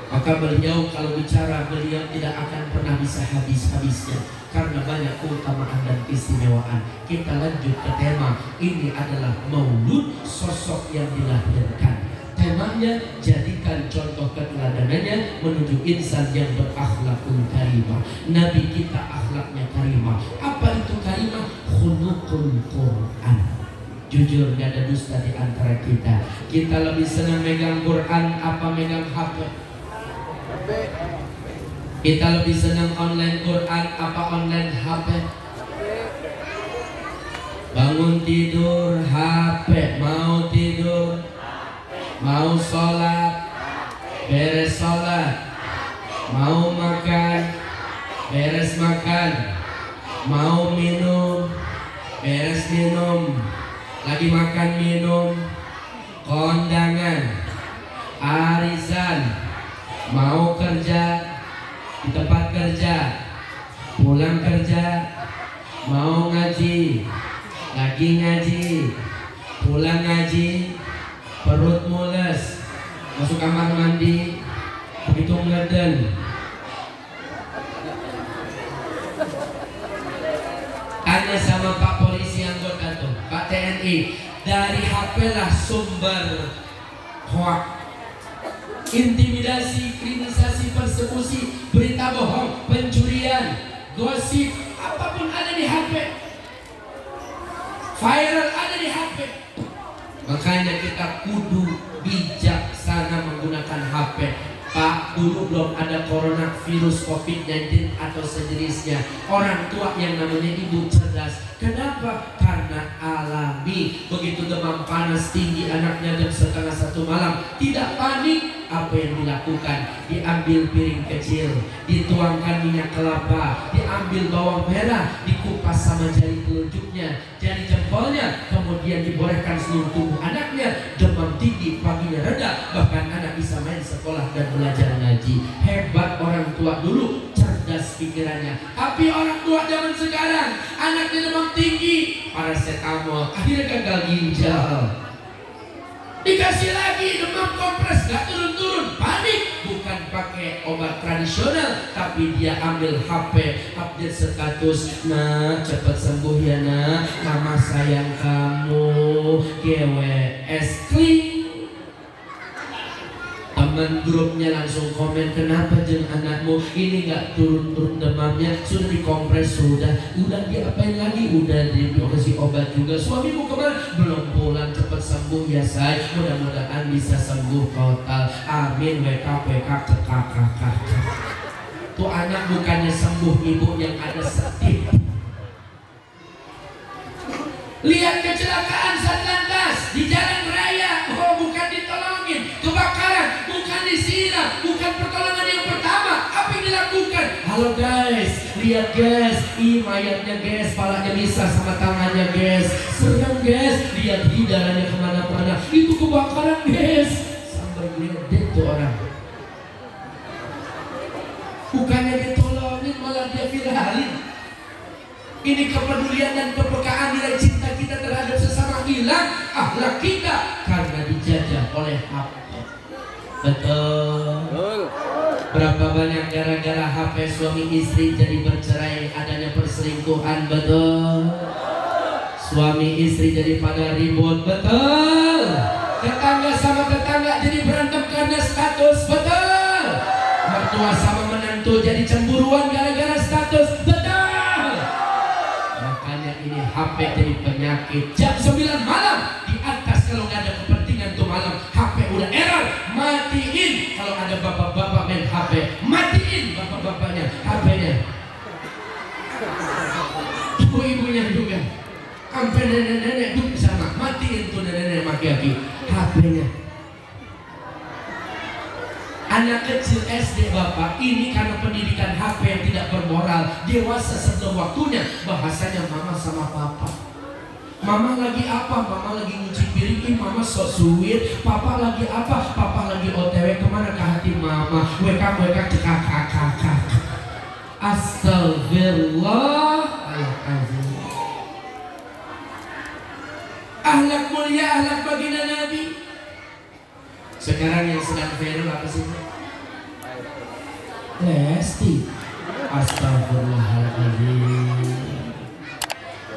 [SPEAKER 1] Maka beliau kalau bicara, beliau tidak akan pernah bisa habis-habisnya karena banyak keutamaan dan keistimewaan. Kita lanjut ke tema. Ini adalah maulud, sosok yang dilahirkan. Temanya, jadikan contoh keteladanannya menuju insan yang berakhlakul karimah. Nabi kita akhlaknya karimah. Apa itu karimah? khuluqul Quran. Jujur gak ada dusta di antara kita. Kita lebih senang megang Quran apa megang HP? Kita lebih senang online Quran apa online HP? Bangun tidur HP, mau tidur, mau sholat, beres sholat, mau makan, beres makan, mau minum, beres minum, lagi makan minum, kondangan, arisan, mau kerja di tempat kerja, pulang kerja, mau ngaji, lagi ngaji, pulang ngaji, perut mules, masuk kamar mandi, begitu ngeden. Tanya sama Pak Polisi anggota tuh, Pak TNI, dari HP lah sumber hoak, intimidasi, kriminalisasi, persekusi, berita bohong, pencurian, gosip, apapun ada di HP. Viral ada di HP. Makanya kita kudu bijaksana menggunakan HP. Pak, dulu belum ada corona virus COVID-19 atau sejenisnya. Orang tua yang namanya ibu cerdas. Kenapa? Karena alami. Begitu demam panas tinggi anaknya jam 12:30 malam, tidak panik. Apa yang dilakukan? Diambil piring kecil, dituangkan minyak kelapa, diambil bawang merah, dikupas sama jari telunjuknya, jari jempolnya, kemudian dibolehkan seluruh tubuh anaknya. Demam tinggi, paginya reda, bahkan anak bisa main sekolah dan belajar ngaji. Hebat orang tua dulu, cerdas pikirannya. Tapi orang tua zaman sekarang, anaknya demam tinggi, paracetamol, akhirnya gagal ginjal. Dikasih lagi demam kompres, gak turun-turun, panik. Bukan pakai obat tradisional, tapi dia ambil HP, update status. Nah, cepat sembuh ya nak, mama sayang kamu, GWS klik. Teman grupnya langsung komen, kenapa jeng anakmu ini nggak turun-turun demamnya, sudah dikompres, sudah diapain lagi, udah dikasih obat juga. Suamimu kemana? Belum pulang, cepat sembuh ya say, mudah-mudahan bisa sembuh total, amin. WKPK kakak. Tuh anak bukannya sembuh, ibu yang ada setip. Lihat kecelakaan satlantas di jalan raya, oh bukan ditolongin, kebakaran bukan disiram, bukan pertolongan yang pertama. Apa yang dilakukan? Halo guys, lihat guys, mayatnya guys, palanya bisa sama tangannya guys, serem guys, lihat hidalanya kemana-mana, itu kebakaran guys, sampai gede tuh orang. Bukannya ditolongin malah dia viralin. Ini kepedulian dan kepekaan, nilai cinta kita terhadap sesama hilang, akhlak kita karena dijajah oleh HP. Betul. Berapa banyak gara-gara HP suami istri jadi bercerai, adanya perselingkuhan. Betul. Suami istri jadi pada ribut. Betul. Tetangga sama tetangga jadi berantem karena status. Betul. Mertua sama menantu jadi cemburuan gara-gara status. Betul. Ini HP jadi penyakit. Jam 9 malam di atas, kalau nggak ada kepentingan tuh malam, HP udah error, matiin. Kalau ada bapak-bapak main HP, matiin bapak-bapaknya HP-nya. Ibu-ibunya juga, sampai nenek-nenek duduk sama, matiin tuh nenek-nenek maki-maki HP-nya. Anak kecil SD bapak ini karena pendidikan HP yang tidak bermoral, dewasa sebelum waktunya, bahasanya mama sama papa. Mama lagi apa? Mama lagi nyuci piring. Mama sok sweet. Papa lagi apa? Papa lagi OTW kemana ke hati mama? WK kakak. Astagfirullahaladzim. Ahlak mulia, ahlak baginda Nabi. Sekarang yang sedang viral apa sih? Lesti. Astagfirullahaladzim.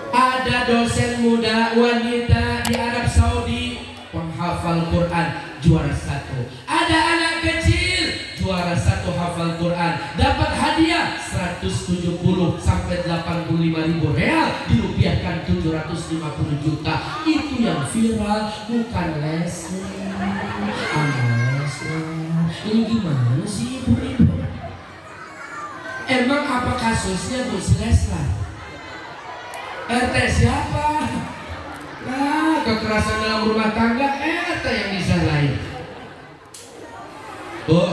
[SPEAKER 1] Ada dosen muda wanita di Arab Saudi, penghafal Quran, juara 1. Ada anak kecil juara 1 hafal Quran, dapat hadiah 170 sampai 85.000 real, dirupiahkan ibu-ibu. Emang apa kasusnya Bu Silesla? RT siapa? Nah, kekerasan dalam rumah tangga RT yang disalahin. Bu,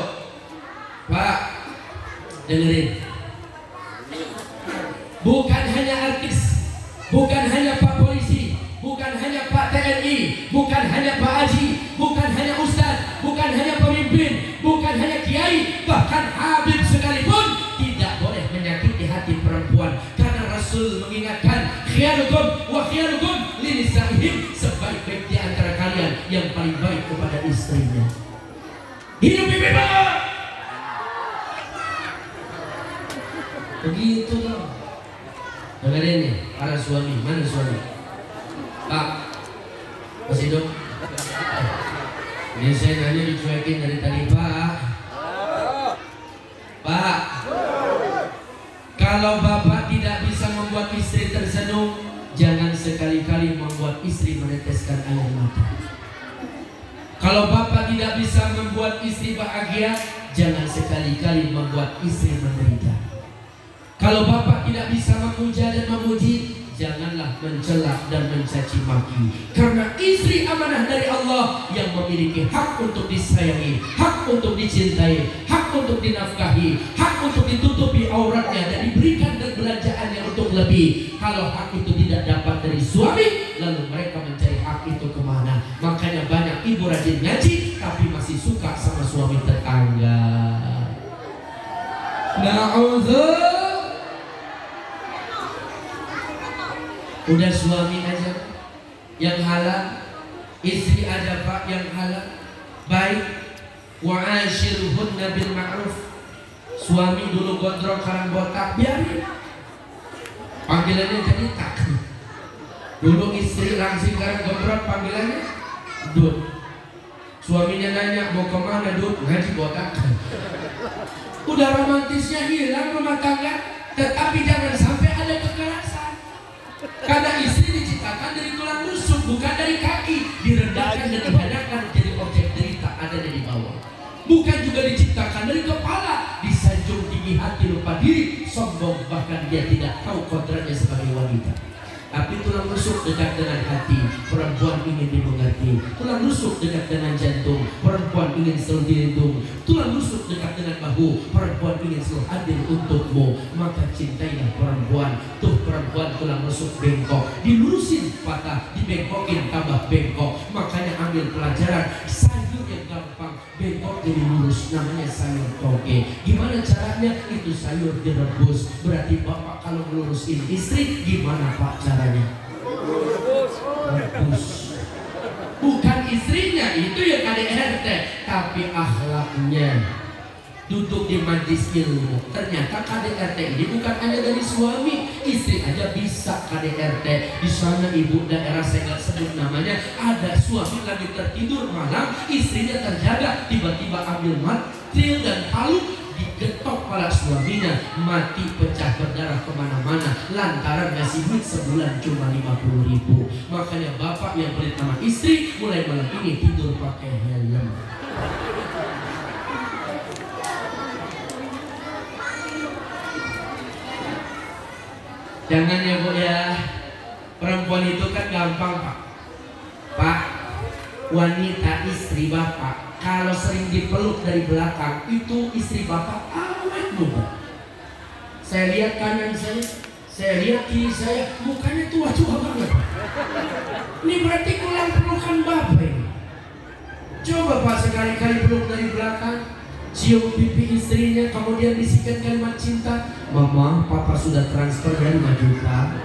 [SPEAKER 1] Pak, dengerin. Bukan hanya artis, bukan hanya Pak Polisi, bukan hanya Pak TNI, bukan hanya Pak Haji, bukan hanya Ustadz, bukan hanya pemimpin, bukan hanya kiai, bahkan Habib sekalipun tidak boleh menyakiti hati perempuan, karena Rasul mengingatkan khiyarukum wa khiyarukum linisa'ihim, sebaik-baik di antara kalian yang paling baik kepada istrinya. Hidup ibu-ibu. Begitu dong. Dengerin nih para suami, mana suami? Pak, masih hidup? Ini saya nanya dicuekin dari tadi, Pak. Pak, kalau Bapak tidak bisa membuat istri tersenyum, jangan sekali-kali membuat istri meneteskan air mata. Kalau Bapak tidak bisa membuat istri bahagia, jangan sekali-kali membuat istri menderita. Kalau Bapak tidak bisa memuja dan memuji, janganlah mencela dan mencaci maki. Karena istri amanah dari Allah yang memiliki hak untuk disayangi, hak untuk dicintai, hak untuk dinafkahi, hak untuk ditutupi auratnya dan diberikan dan belanjaannya untuk lebih. Kalau hak itu tidak dapat dari suami, lalu mereka mencari hak itu kemana? Makanya banyak ibu rajin ngaji tapi masih suka sama suami tetangga. Na'udzubillah. Udah suami aja yang halal, istri aja Pak yang halal. Baik, wa'ashiruhunna bil ma'ruf. Suami dulu gondrong sekarang botak, biarin. Panggilannya jadi tak. Dulu istri langsing sekarang gondrong, panggilannya Dut. Suaminya nanya mau kemana Dut? Ngaji botak. Udah romantisnya hilang rumah tangga. Tetapi jangan sampai ada kekerasan. Karena istri diciptakan dari tulang rusuk, bukan dari kaki. Direndahkan dan dihadapkan jadi objek derita ada dari bawah. Bukan juga diciptakan dari kepala, disanjung tinggi hati lupa diri, sombong, bahkan dia tidak tahu kodratnya sebagai wanita. Tapi tulang rusuk dekat dengan hati, perempuan ingin dimengerti. Tulang rusuk dekat dengan jantung, perempuan ingin selalu dilindungi. Tulang rusuk dekat dengan bahu, perempuan ingin selalu hadir untukmu. Maka cintailah perempuan. Tuh perempuan tulang rusuk bengkok, dilurusin patah, dibengkokin tambah bengkok. Makanya ambil pelajaran, sayur yang gampang bengkok jadi lurus, namanya sayur toge. Gimana caranya? Itu sayur direbus. Berarti bapak kalau melurusin istri, gimana Pak caranya? Rebus. Bukan istrinya, itu ya KDRT, tapi akhlaknya. Duduk di majlis ilmu, ternyata KDRT ini bukan hanya dari suami, istri aja bisa KDRT. Di sana ibu daerah saya nggak sebut namanya, ada suami lagi tertidur malam, istrinya terjaga, tiba-tiba ambil matril dan palu, digetok kepala suaminya, mati pecah berdarah kemana-mana lantaran ngasih duit sebulan cuma 50.000. Makanya bapak yang pelit sama istri mulai malam ini tidur pakai helm. Jangan ya Bu ya, perempuan itu kan gampang Pak. Pak, wanita istri bapak kalau sering dipeluk dari belakang, itu istri bapak awet muda. Saya lihat kanan saya lihat kiri saya, mukanya tua-tua banget. Ini berarti kurang pelukan bapak ini. Coba Pak sekali-kali peluk dari belakang, cium pipi istrinya, kemudian bisikan kalimat cinta. Mama, papa sudah transfer dari 5 juta.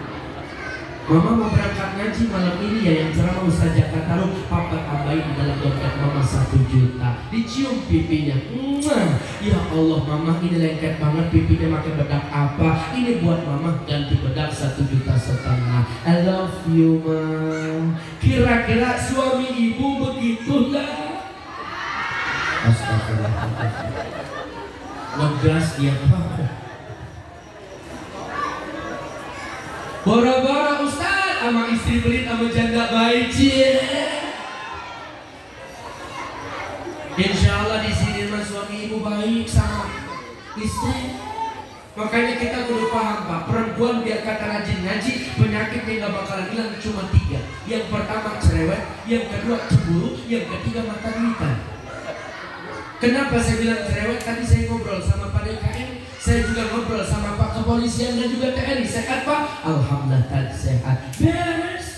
[SPEAKER 1] Mama mau berangkat ngaji malam ini ya, yang ceramah Ustaz Jakarta, papa tambahin di dalam dompet mama 1 juta. Dicium pipinya. Ya Allah mama, ini lengket banget pipinya, pakai bedak apa? Ini buat mama, ganti bedak 1,5 juta. I love you ma. Kira-kira suami ibu begitu nggak? Astagfirullahaladzim. Ngegas dia Pak. Boro-boro Ustaz sama istri pelit sama janda baik. Insya Allah di sini mas suami ibu baik sama istri. Makanya kita kudu paham Pak, perempuan biar kata rajin ngaji, penyakitnya nggak bakalan hilang, cuma 3. Yang pertama cerewet, yang kedua cemburu, yang ketiga mata duitan. Kenapa saya bilang cerewet? Tadi saya ngobrol sama Pak DKM, saya juga ngobrol sama Pak Kepolisian dan juga TNI. Sehat Pak? Alhamdulillah sehat. Beres.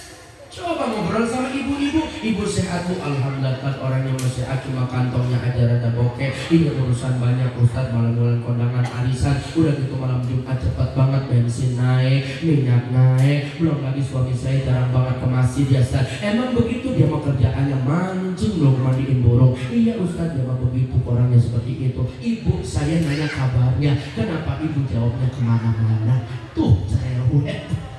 [SPEAKER 1] Coba ngobrol sama ibu-ibu, ibu sehat Bu, alhamdulillah kan orangnya masih sehat, cuma kantongnya aja rada bokeh. Ini urusan banyak Ustaz, malam-malam kondangan arisan, udah gitu malam Jumat cepat banget bensin naik, minyak naik, belum lagi suami saya jarang banget ke masjid ya Ustaz. Emang begitu dia mau kerjaannya mancing, belum mandiin burung. Iya Ustaz, dia mah begitu orangnya seperti itu. Ibu saya nanya kabarnya, kenapa ibu jawabnya kemana-mana? Tuh cerewet.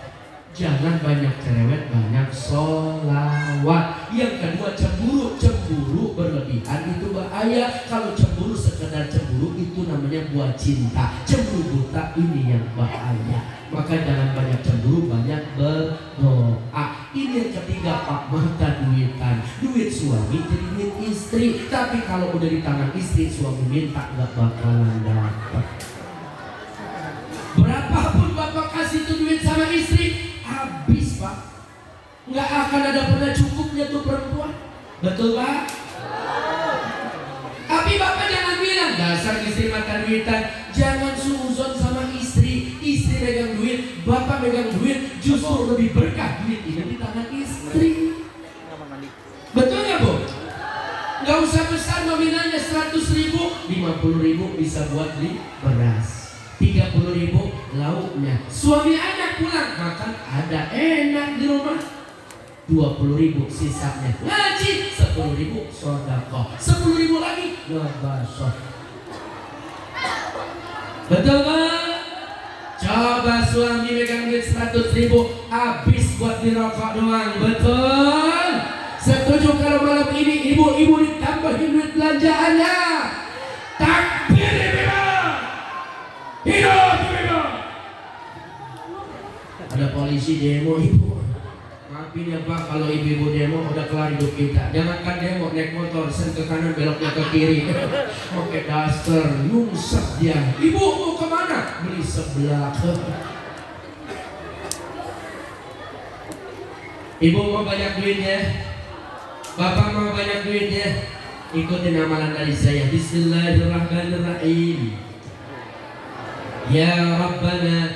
[SPEAKER 1] Jangan banyak cerewet, banyak sholawat. Yang kedua cemburu. Cemburu berlebihan itu bahaya. Kalau cemburu sekedar cemburu itu namanya buah cinta. Cemburu buta ini yang bahaya. Maka jangan banyak cemburu, banyak berdoa. Ini yang ketiga Pak, mata duitan. Duit suami jadi duit istri. Tapi kalau udah di tangan istri, suami minta gak bakalan dapat. Berapapun Bapak kasih tuh duit sama istri, habis Pak, nggak akan ada pernah cukupnya tuh perempuan. Betul Pak? Tapi Bapak jangan bilang dasar istri mata duitan. Jangan suuzon sama istri. Istri megang duit, Bapak megang duit, justru lebih berkah duit ini di tangan istri. Betul nggak Bu? Nggak usah besar nominalnya 100.000, 50.000 bisa buat beli beras. 30.000 lauknya. Suami anak pulang makan ada enak di rumah. 20.000 sisanya ngaji, 10.000 sedekah, 10.000 lagi ngebaso. Betul Pak? Coba suami megang duit 100.000 habis buat di rokok doang. Betul? Setuju kalau malam ini ibu-ibu ditambahin duit belanjaannya? Takbir ibu. Hidup ibu. Ada polisi demo ibu. Maafin ya Pak kalau ibu-ibu demo udah kelar hidup kita. Jangankan demo naik motor sen ke kanan beloknya ke kiri. Oke daster nyungsep dia. Ibu mau kemana? Beli sebelah. Ibu mau banyak duitnya, Bapak mau banyak duitnya. Ikutin amalan dari saya. Bismillahirrahmanirrahim. Ya Rabbana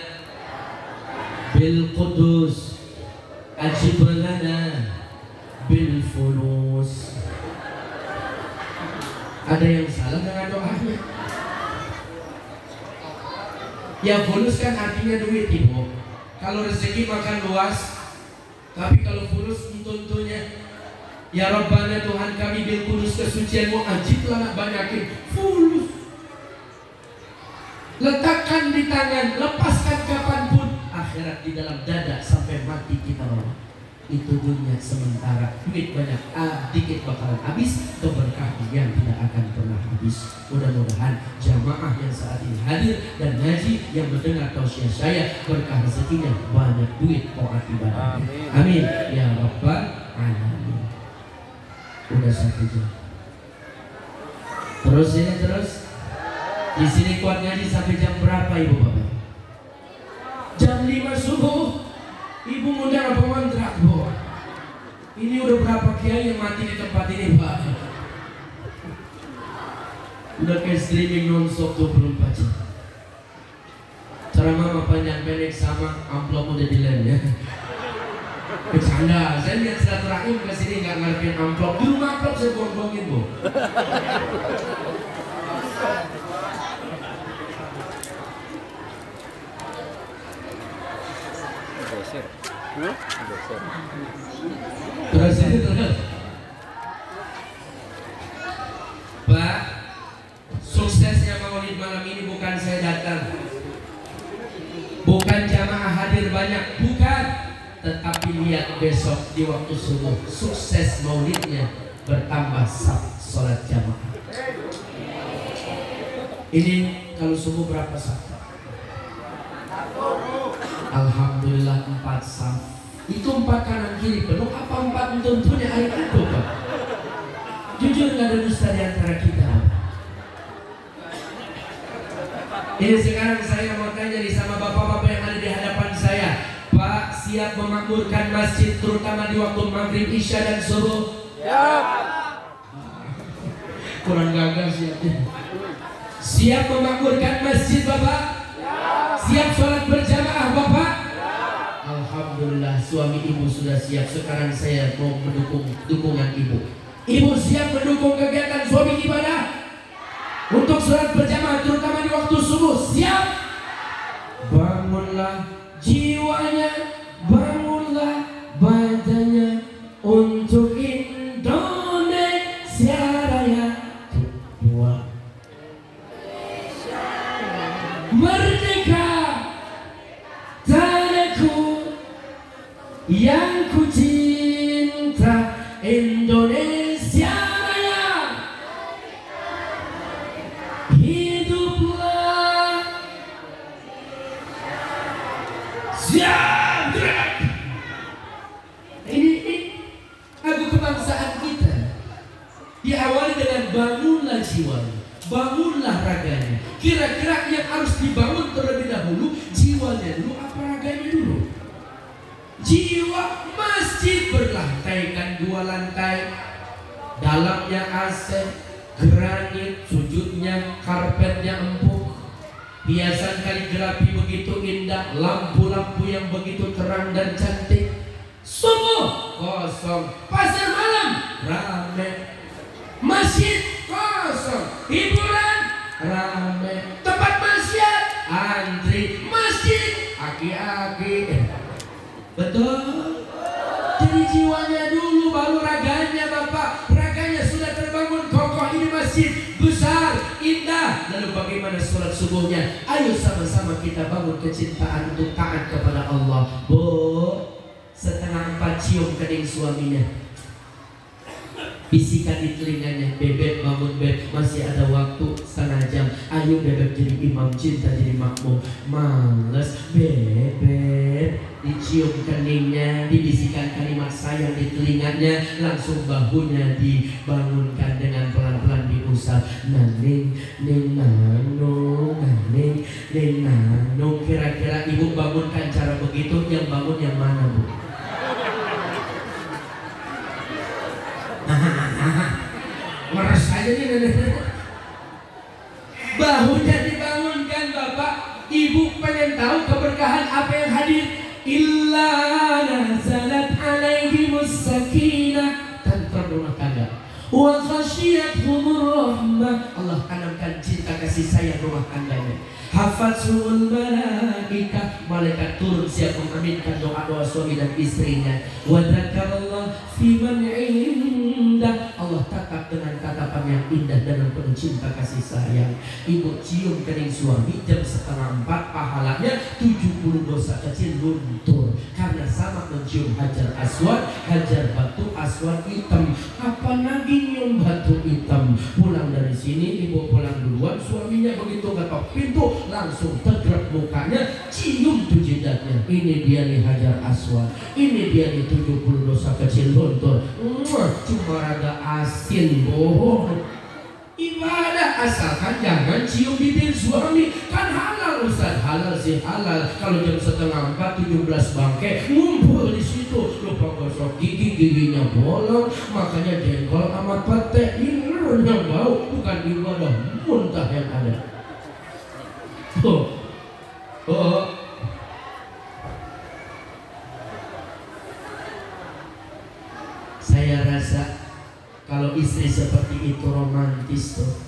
[SPEAKER 1] bil Qudus ajib lana bil fulus. Ada yang salah dengan doanya? Ya fulus kan artinya duit ibu. Kalau rezeki makan luas. Tapi kalau fulus tentunya ya Rabbana Tuhan kami bil Qudus kesucianmu ajib lana banyakin fulus. Letakkan di tangan, lepaskan kapanpun. Akhirat di dalam dada sampai mati kita bawa. Itu dunia sementara. Duit banyak, dikit bakalan habis. Keberkahan yang tidak akan pernah habis. Mudah-mudahan jamaah yang saat ini hadir dan ngaji yang mendengar tausiah saya berkah rezekinya banyak duit taat ibadah. Amin. Ya Rabbal Alamin. Udah 1 jam. Terus ini terus. Di sini kuat ngaji sampai jam berapa ibu bapak? Jam 5 subuh. Ibu ngundang apa kontrak bu? Ini udah berapa kiai yang mati di tempat ini Pak? Udah kayak streaming non-stop 24 jam. Ceramah mah panjang pendek sama amplop udah dilem ya. Bercanda, saya lihat silaturahim ke sini nggak ngarepin amplop. Di rumah amplop saya buang-buangin bu. Terus ini terus Pak, suksesnya maulid malam ini bukan saya datang, bukan jamaah hadir banyak, bukan, tetapi lihat besok di waktu subuh sukses maulidnya bertambah saf sholat jamaah. Ini kalau subuh berapa saf? Alhamdulillah 4 saf. Itu 4 kanan kiri penuh apa 4 tentunya air itu Pak? Jujur nggak ada dusta di antara kita. Ini sekarang saya mau tanya nih sama bapak-bapak yang ada di hadapan saya. Pak, siap memakmurkan masjid terutama di waktu maghrib, isya dan subuh? Siap. Kurang gagal siapnya. Siap memakmurkan masjid Bapak? Siap sholat berjamaah Bapak? Alhamdulillah suami ibu sudah siap. Sekarang saya mau mendukung dukungan ibu. Ibu siap mendukung kegiatan suami ibadah untuk sholat berjamaah terutama di waktu subuh? Siap. Bangunlah jiwanya, bangunlah badannya untuk Indonesia Raya. Dua. Merdeka tanahku yang ku cinta, Indonesia Raya. Hiduplah. Siap gerak. Ini lagu kebangsaan kita diawali dengan bangunlah jiwanya, bangunlah raganya. Kira-kira yang harus dibangun terlebih dahulu jiwanya dulu apa raganya dulu? Jiwa. Masjid berlantaikan 2 lantai, dalamnya AC, granit, sujudnya karpetnya empuk, hiasan kaligrafi begitu indah, lampu-lampu yang begitu terang dan cantik. Subuh kosong, pasar malam rame, masjid kosong, hiburan rame, tempat maksiat antri, masjid aki-aki. Betul. Jadi jiwanya dulu baru raganya Bapak. Raganya sudah terbangun kokoh, ini masjid besar, indah. Lalu bagaimana sholat subuhnya? Ayo sama-sama kita bangun kecintaan untuk taat kepada Allah. Bu, setengah 4 cium kening suaminya, bisikan di telinganya, bebek bangun beb, masih ada waktu setengah jam. Ayo bebek jadi imam, cinta jadi makmum. Males bebek, dicium keningnya, dibisikan kalimat sayang di telinganya, langsung bahunya dibangunkan dengan pelan-pelan diusap. Naning, ning nano, naning, ning nano. Kira-kira ibu bangunkan cara begitu, yang bangun yang mana bu? Meres aja nih nenek. Bahunya dibangunkan Bapak. Ibu pengen tahu keberkahan apa yang hadir? Illa nazalat alaihimus sakinah, tentram rumah tangga. Wa khasyiathumur rahmah, Allah tanamkan cinta kasih sayang rumah tangganya. Hafatzul malaika, malaikat turun siap mengaminkan doa-doa suami dan istrinya. Wa dzakarallah fi man indah, Allah tatap dengan tatapan yang indah dan penuh cinta kasih sayang. Ibu cium kening suami jam 3:30, pahalanya 70 dosa kecil luntur karena sama mencium hajar aswad, hajar batu aswad hitam. Apa lagi nyium batu hitam? Pulang dari sini ibu pulang duluan, suaminya begitu ketok pintu langsung tegrep mukanya, cium tuh jidatnya. Ini dia nih hajar aswad, ini dia nih 70 dosa kecil luntur. Cuma rada asin bohong. Ibadah asalkan jangan cium bibir suami, kan halal Ustaz. Halal sih halal. Kalau jam 3:30 17 bangke ngumpul di situ, lupa gosok gigi, giginya bolong, makanya jengkol sama pete ini yang bau, bukan ibadah, muntah yang ada. Saya rasa kalau istri seperti itu romantis tuh.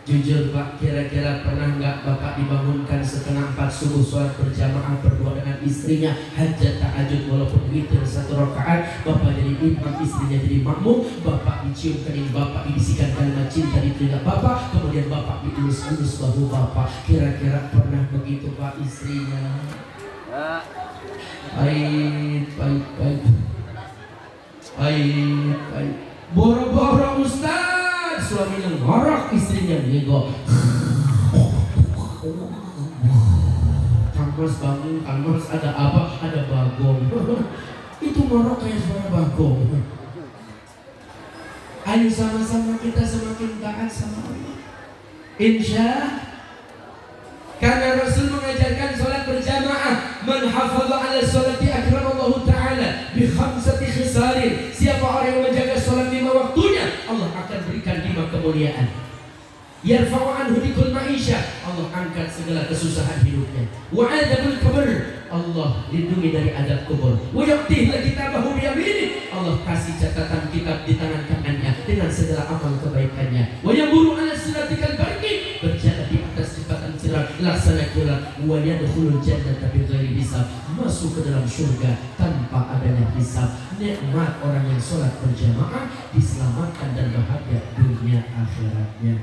[SPEAKER 1] Jujur Pak, kira-kira pernah nggak Bapak dibangunkan 3:30 subuh sholat berjamaah berdua dengan istrinya, hajat tahajud walaupun witir 1 rakaat, Bapak jadi imam, istrinya jadi makmum, Bapak dicium kening Bapak, dibisikan kalimat cinta di telinga Bapak, kemudian Bapak dielus-elus bahu Bapak. Kira-kira pernah begitu Pak istrinya? Baik. Boro-boro Ustaz, suaminya ngorok, istrinya nego. Kang Mas bangun, Kang Mas ada apa? Ada bagong. Itu ngorok kayak suara bagong. Ayo sama-sama kita semakin taat sama Allah. Insya kemuliaan. Yarfa'u anhu dikul ma'isyah, Allah angkat segala kesusahan hidupnya. Wa adabul kubur, Allah lindungi dari adab kubur. Wa yu'tih la kitabahu biyamini, Allah kasih catatan kitab di tangan kanannya dengan segala amal kebaikannya. Wa yamuru ala siratikal barqi, berjalan di atas jembatan sirat laksana kilat. Wa yadkhulul jannata bighairi hisab, masuk ke dalam surga tanpa adanya hisab. Nikmat orang yang sholat berjamaah, diselamatkan dan bahagia dunia akhiratnya.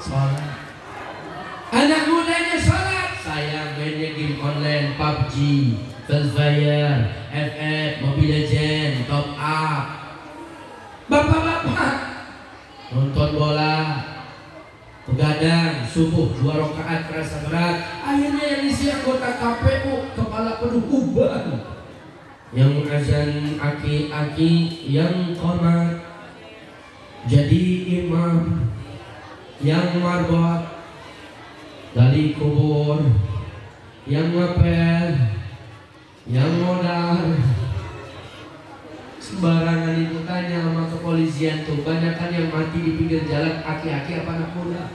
[SPEAKER 1] Sholat. Anak mudanya sholat, saya mainnya game online, PUBG, Free Fire, FF, Mobile Legends, Top Up. Bapak-bapak nonton bola, begadang, subuh 2 rakaat terasa berat. Akhirnya yang isi anggota KPU kepala penuh uban. Yang azan aki-aki, yang qomat jadi imam, yang marbot dari kubur, yang ngepel, yang modal. Sembarangan itu tanya sama kepolisian tuh, banyak kan yang mati di pinggir jalan, aki-aki apa anak muda?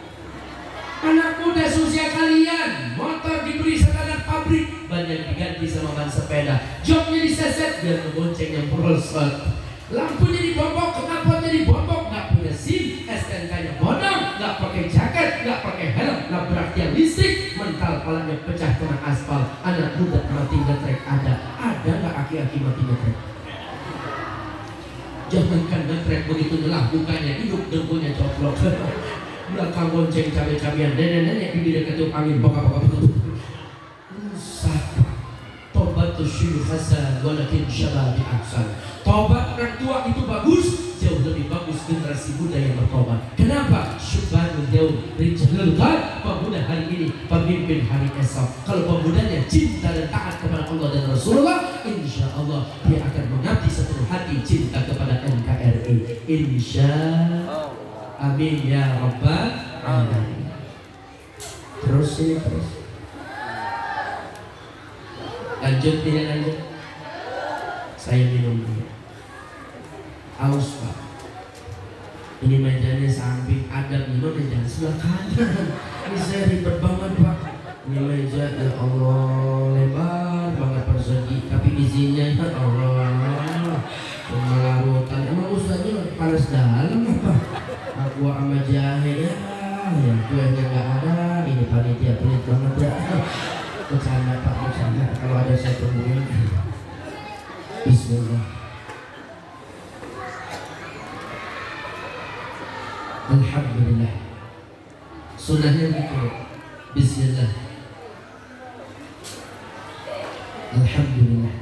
[SPEAKER 1] Anak muda seusia kalian, motor diberi standar pabrik, banyak diganti sama ban sepeda. Joknya diseset biar ngebonceng yang merosot. Lampunya dibobok, knalpotnya dibobok, nggak punya SIM, STNK-nya bodong, nggak pakai jaket, nggak pakai helm, nabrak tiang listrik, mental palanya pecah kena aspal. Anak muda mati ngetrek ada nggak aki-aki mati ngetrek? Jangankan ngetrek begitu nyelah bukannya hidup dengkulnya coplok. Belakang bonceng cabai-cabian, nenek-nenek di dekat tiup angin, baka-baka rusak. Tobat tuh syuh hasan, walakin syababi ahsan. Tobat orang tua itu bagus, jauh lebih bagus generasi muda yang bertobat. Kenapa? Syubhanul jauh rijlul qad, pemuda hari ini, pemimpin hari esok. Kalau pemudanya cinta dan taat kepada Allah dan Rasulullah, insya Allah dia akan mengabdi sepenuh hati cinta kepada NKRI. Insya amin ya rabbal alamin. Terus ini terus. Lanjut tidak lanjut? Saya minum dulu. Aus pak. Ini mejanya samping adab nih, meja sebelah kanan. Ini saya ribet banget pak. Ini meja ya Allah lebar banget persegi, tapi isinya ya Allah melarutan. Emang ustaznya panas dalam apa? Aku sama jahe ya kuenya nggak ada. Ini panitia pelit banget ya. Bercanda pak, bercanda. Kalau ada saya temuin. Bismillah. Alhamdulillah. Sunnahnya gitu. Bismillah. Alhamdulillah.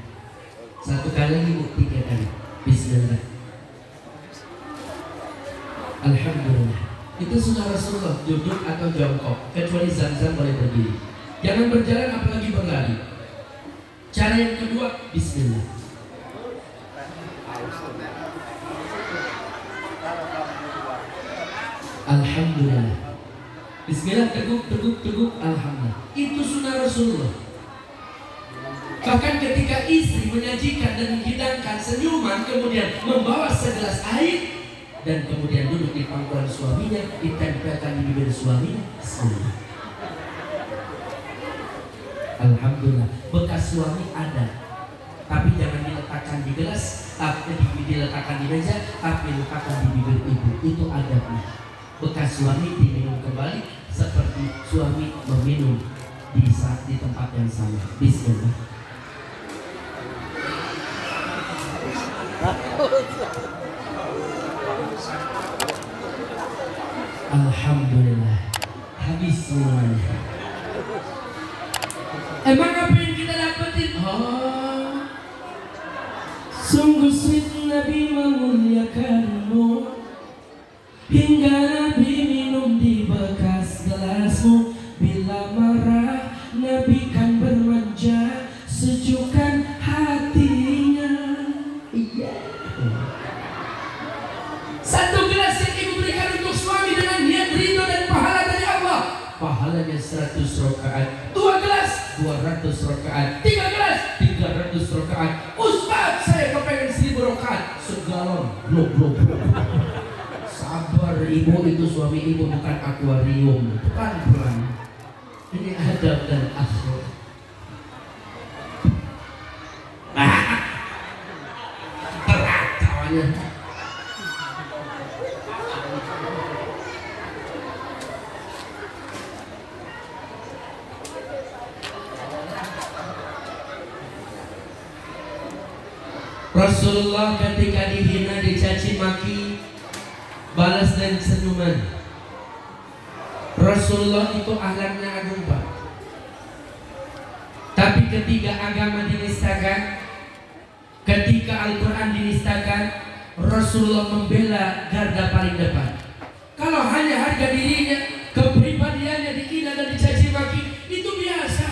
[SPEAKER 1] Satu kali lagi, 3 kali. Bismillah. Alhamdulillah. Itu sunnah Rasulullah, duduk atau jongkok, kecuali zam-zam boleh berdiri. Jangan berjalan apalagi berlari. Cara yang kedua, bismillah. Alhamdulillah. Bismillah, teguk, alhamdulillah. Itu sunnah Rasulullah. Bahkan ketika istri menyajikan dan menghidangkan senyuman, kemudian membawa segelas air dan kemudian duduk di pangkuan suaminya, ditempelkan di bibir suaminya. Bismillah. Alhamdulillah. Bekas suami ada, tapi jangan diletakkan di gelas, tapi diletakkan di meja, tapi diletakkan di bibir ibu. Itu adabnya. Bekas suami diminum kembali seperti suami meminum di tempat yang sama. Bismillah. Alhamdulillah. Habis semuanya. Emang apa yang kita dapetin? Oh, sungguh sweet Nabi memuliakanmu, hingga Nabi minum di bekas gelasmu. Bila marah Nabi kan bermanja, sejukkan hatinya. Iya. Satu gelas yang ibu berikan untuk suami dengan niat ridho dan pahala dari Allah, pahalanya 100 rakaat. 2 gelas 200 rakaat. 3 Sabar ibu, itu suami ibu bukan akuarium, pelan-pelan. Ini adab dan akhlak. Berat tawanya. Rasulullah ketika dihina, dicaci maki, balas dan senyuman. Rasulullah itu akhlaknya agung Pak. Tapi ketika agama dinistakan, ketika Al-Quran dinistakan, Rasulullah membela garda paling depan. Kalau hanya harga dirinya, kepribadiannya dihina dan dicaci maki, itu biasa.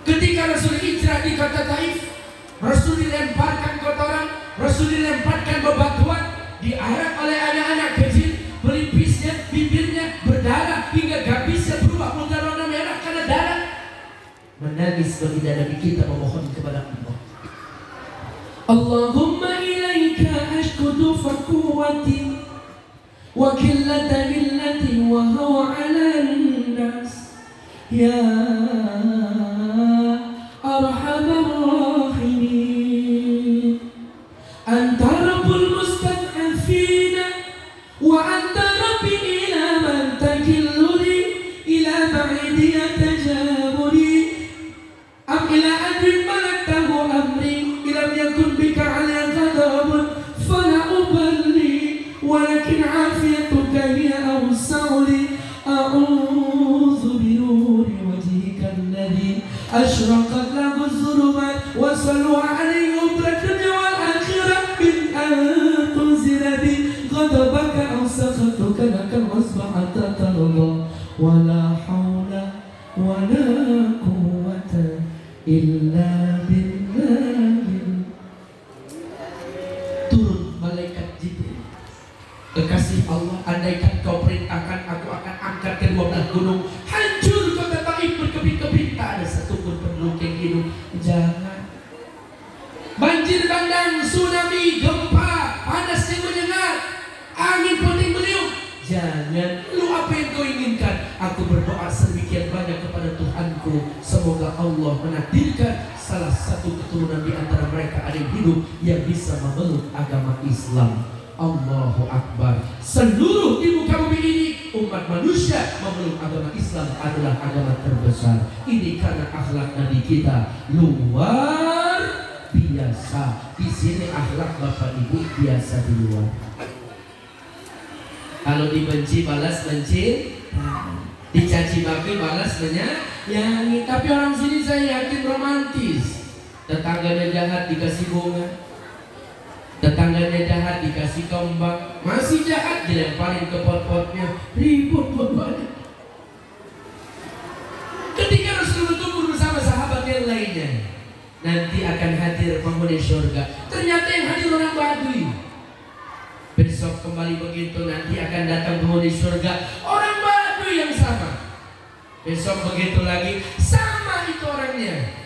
[SPEAKER 1] Ketika Rasul hijrah di kota Taif, Rasul dilemparkan kotoran, Rasul dilemparkan bebatuan, diarak oleh anak-anak kecil, pelipisnya, bibirnya berdarah hingga gabisnya berubah menjadi warna merah karena darah. Menangis bagi Nabi kita memohon kepada Allah. Allahumma ilaika ashkudu fakuwati wa qillata illati wa hawa ala nas ya arhamar rahimin. Anta rabbul mustad'afina wa anta rabbi ila man takilluni ila ba'idi yatajabuni am ila adrin malaktahu amri ilam yakun bika alayya ghadabun fala uballi walakin afiyatuka hiya awsa'u li a'udzu bi nuri wajhika alladhi ashraqat lahu az-zulumat wa sallu alayhi ubrakna wal akhirah min an tunzila bi ghadabaka aw sakhatuka laka wasbahata Allah wa la hawla wa la quwwata illa billah. Turun malaikat Jibril, kekasih Allah, andaikan kau perintahkan, aku akan angkat kedua belah gunung, hancur kota Taif berkeping-keping, tak ada satupun penduduk yang hidup. Jangan. Banjir bandang, tsunami, gempa, panasnya menyengat, angin puting beliung. Jangan. Lu apa yang kau inginkan? Aku berdoa sedemikian banyak kepada Tuhanku, semoga Allah menakdirkan salah satu keturunan di antara mereka ada yang hidup yang bisa memeluk agama Islam. Allahu Akbar. Seluruh di muka bumi ini umat manusia memeluk agama Islam adalah agama terbesar. Ini karena akhlak Nabi kita luar biasa. Di sini akhlak Bapak Ibu biasa di luar. Kalau dibenci balas benci, dicaci maki balas menyayangi. Tapi orang sini saya yakin romantis. Tetangganya jahat dikasih bunga, tetangganya jahat dikasih kembang, masih jahat dilemparin ke pot-potnya, ribut banyak. Ketika Rasulullah tumbuh bersama sahabat yang lainnya, nanti akan hadir penghuni surga. Ternyata yang hadir orang Baduy. Besok kembali begitu, nanti akan datang penghuni surga orang Baduy yang sama. Besok begitu lagi, sama itu orangnya.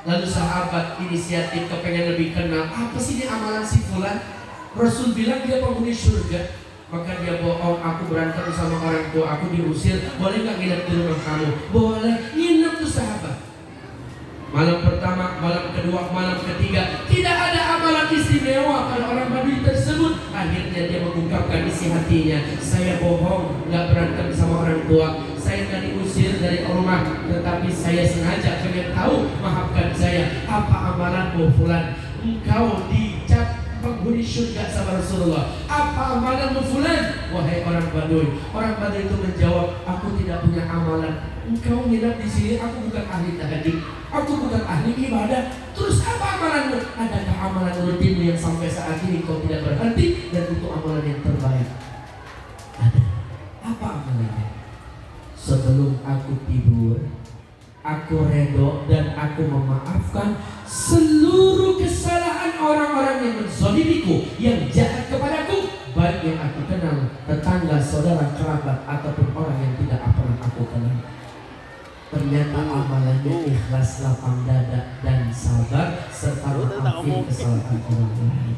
[SPEAKER 1] Lalu sahabat inisiatif kepengen lebih kenal, apa sih ini amalan si fulan? Rasul bilang dia penghuni surga. Maka dia bohong, aku berantem sama orang tua, aku diusir, boleh gak nginep di rumah kamu? Boleh, nginep tuh sahabat. Malam pertama, malam kedua, malam ketiga, tidak ada amalan istimewa pada orang Baduy tersebut. Akhirnya dia mengungkapkan isi hatinya, saya bohong, gak berantem sama orang tua, saya gak diusir dari rumah, tetapi saya sengaja pengen tahu, maafkan saya. Apa amalanmu fulan? Engkau dicap penghuni surga sama Rasulullah. Apa amalanmu fulan? Wahai orang Baduy. Orang Baduy itu menjawab, aku tidak punya amalan. Engkau nginap di sini, aku bukan ahli tahajud, aku bukan ahli ibadah. Terus apa amalanmu? Adakah amalan rutinmu yang sampai saat ini kau tidak berhenti dan itu amalan yang terbaik? Ada. Apa amalannya? Sebelum aku tidur, aku redho dan aku memaafkan seluruh kesalahan orang-orang yang menzalimiku, yang jahat kepadaku, baik yang aku kenal, tetangga, saudara, kerabat, ataupun orang yang tidak pernah aku kenal. Ternyata amalannya ikhlas, lapang dada, dan sabar serta maafin kesalahan orang lain.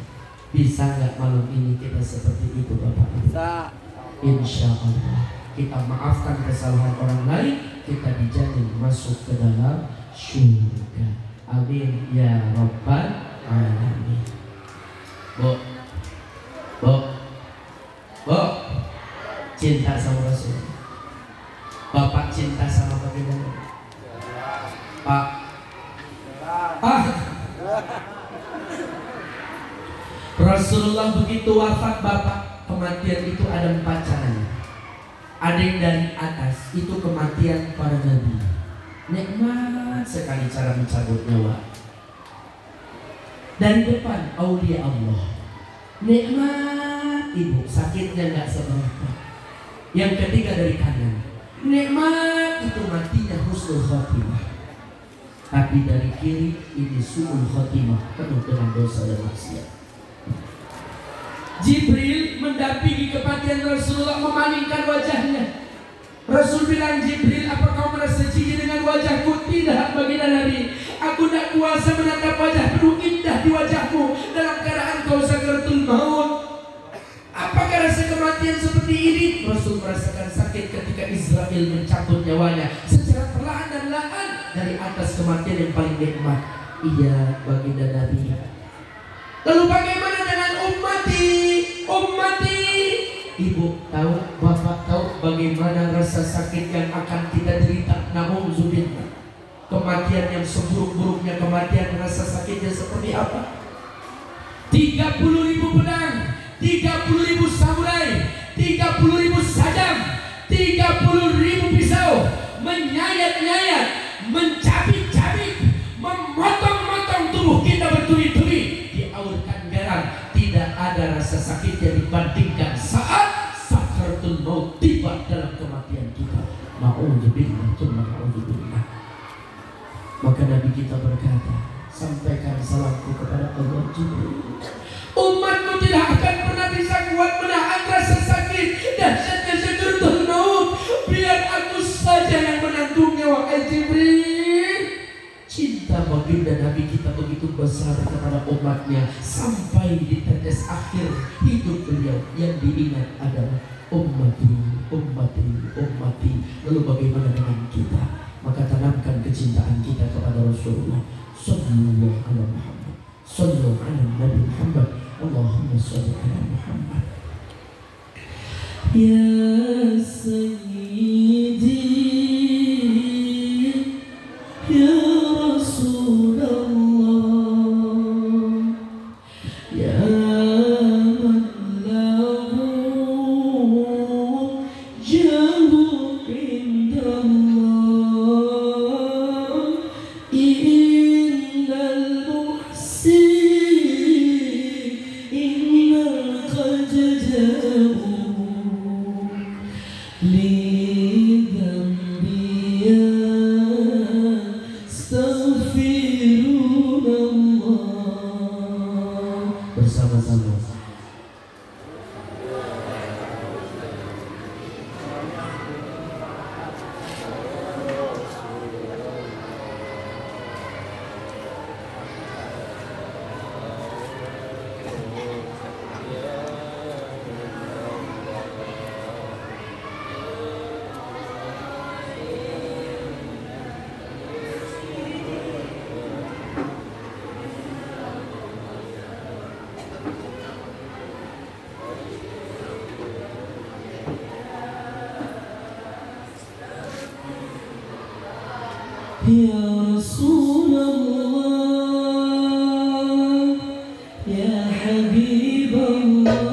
[SPEAKER 1] Bisa nggak malam ini kita seperti itu Bapak Ibu?
[SPEAKER 2] Bisa.
[SPEAKER 1] Insya Allah kita maafkan kesalahan orang lain, kita dijamin masuk ke dalam surga. Amin ya Rabbal Alamin. Bu, cinta sama Rasul. Bapak cinta sama baginda. Pak. Rasulullah begitu wafat Bapak, kematian itu ada 4 caranya. Ada yang dari atas, itu kematian para nabi. Nikmat sekali cara mencabut nyawa. Dari depan aulia Allah. Nikmat ibu, sakitnya nggak seberapa. Yang ketiga dari kanan. Nikmat itu matinya husnul khotimah. Tapi dari kiri ini su'ul khotimah, penuh dengan dosa dan maksiat. Jibril mendampingi kematian Rasulullah, memalingkan wajahnya. Rasul bilang, Jibril, apa kau merasa jijik dengan wajahku? Tidak, baginda Nabi. Aku tidak kuasa menatap wajah penuh indah di wajahmu dalam keadaan kau sakaratul maut. Apakah rasa kematian seperti ini? Rasul merasakan sakit ketika Israel mencabut nyawanya secara perlahan dan lahan dari atas kematian yang paling nikmat. Iya, baginda Nabi. Lalu bagaimana dengan ummati? Ibu tahu, bapak tahu bagaimana rasa sakit yang akan kita derita. Na'udzubillah. Kematian yang seburuk-buruknya kematian, rasa sakitnya seperti apa? 30.000 pedang, 30.000 samurai, 30.000 sajam, 30.000 pisau menyayat-nyayat, mencabik-cabik, memotong-motong tubuh kita bertubi-tubi, diaurkan garam. Tidak ada rasa sakit yang dibandingkan saat sakaratul maut tiba dalam kematian kita. Na'udzubillah, na'udzubillah. Maka Nabi kita berkata, sampaikan salamku kepada Allah Jibril. Umatku tidak akan pernah bisa kuat menahan rasa sakit dahsyatnya sakaratul maut. Biar aku saja yang menanggungnya, wahai Jibril. Cinta baginda Nabi kita begitu besar kepada umatnya sampai di tetes akhir hidup beliau yang diingat adalah ummati, ummati, ummati. Lalu bagaimana dengan kita? Maka tanamkan kecintaan kita kepada Rasulullah. Sallallahu ala Muhammad, sallallahu ala Nabi Muhammad, Allahumma salli ala Muhammad. Ya Sayyidi, Ya bersama-sama. Ya Rasulullah, Ya Habibullah.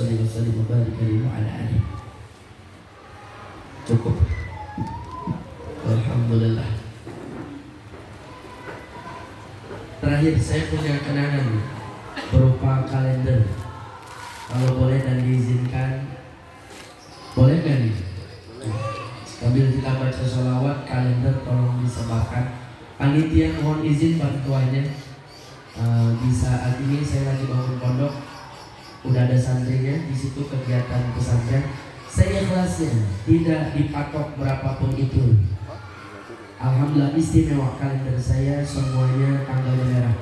[SPEAKER 1] sholli wa sallim wa barik alaihi wa ala alihi. Cukup. Alhamdulillah. Terakhir saya punya kenangan berupa kalender. Kalau boleh dan diizinkan, boleh nggak nih? Sambil kita baca sholawat, kalender tolong disebarkan. Panitia mohon izin bantuannya. Di saat ini saya lagi bangun pondok, udah ada santrinya di situ kegiatan pesantren. Saya ikhlasnya tidak dipatok berapapun itu. Alhamdulillah istimewa kalender saya semuanya tanggal merah.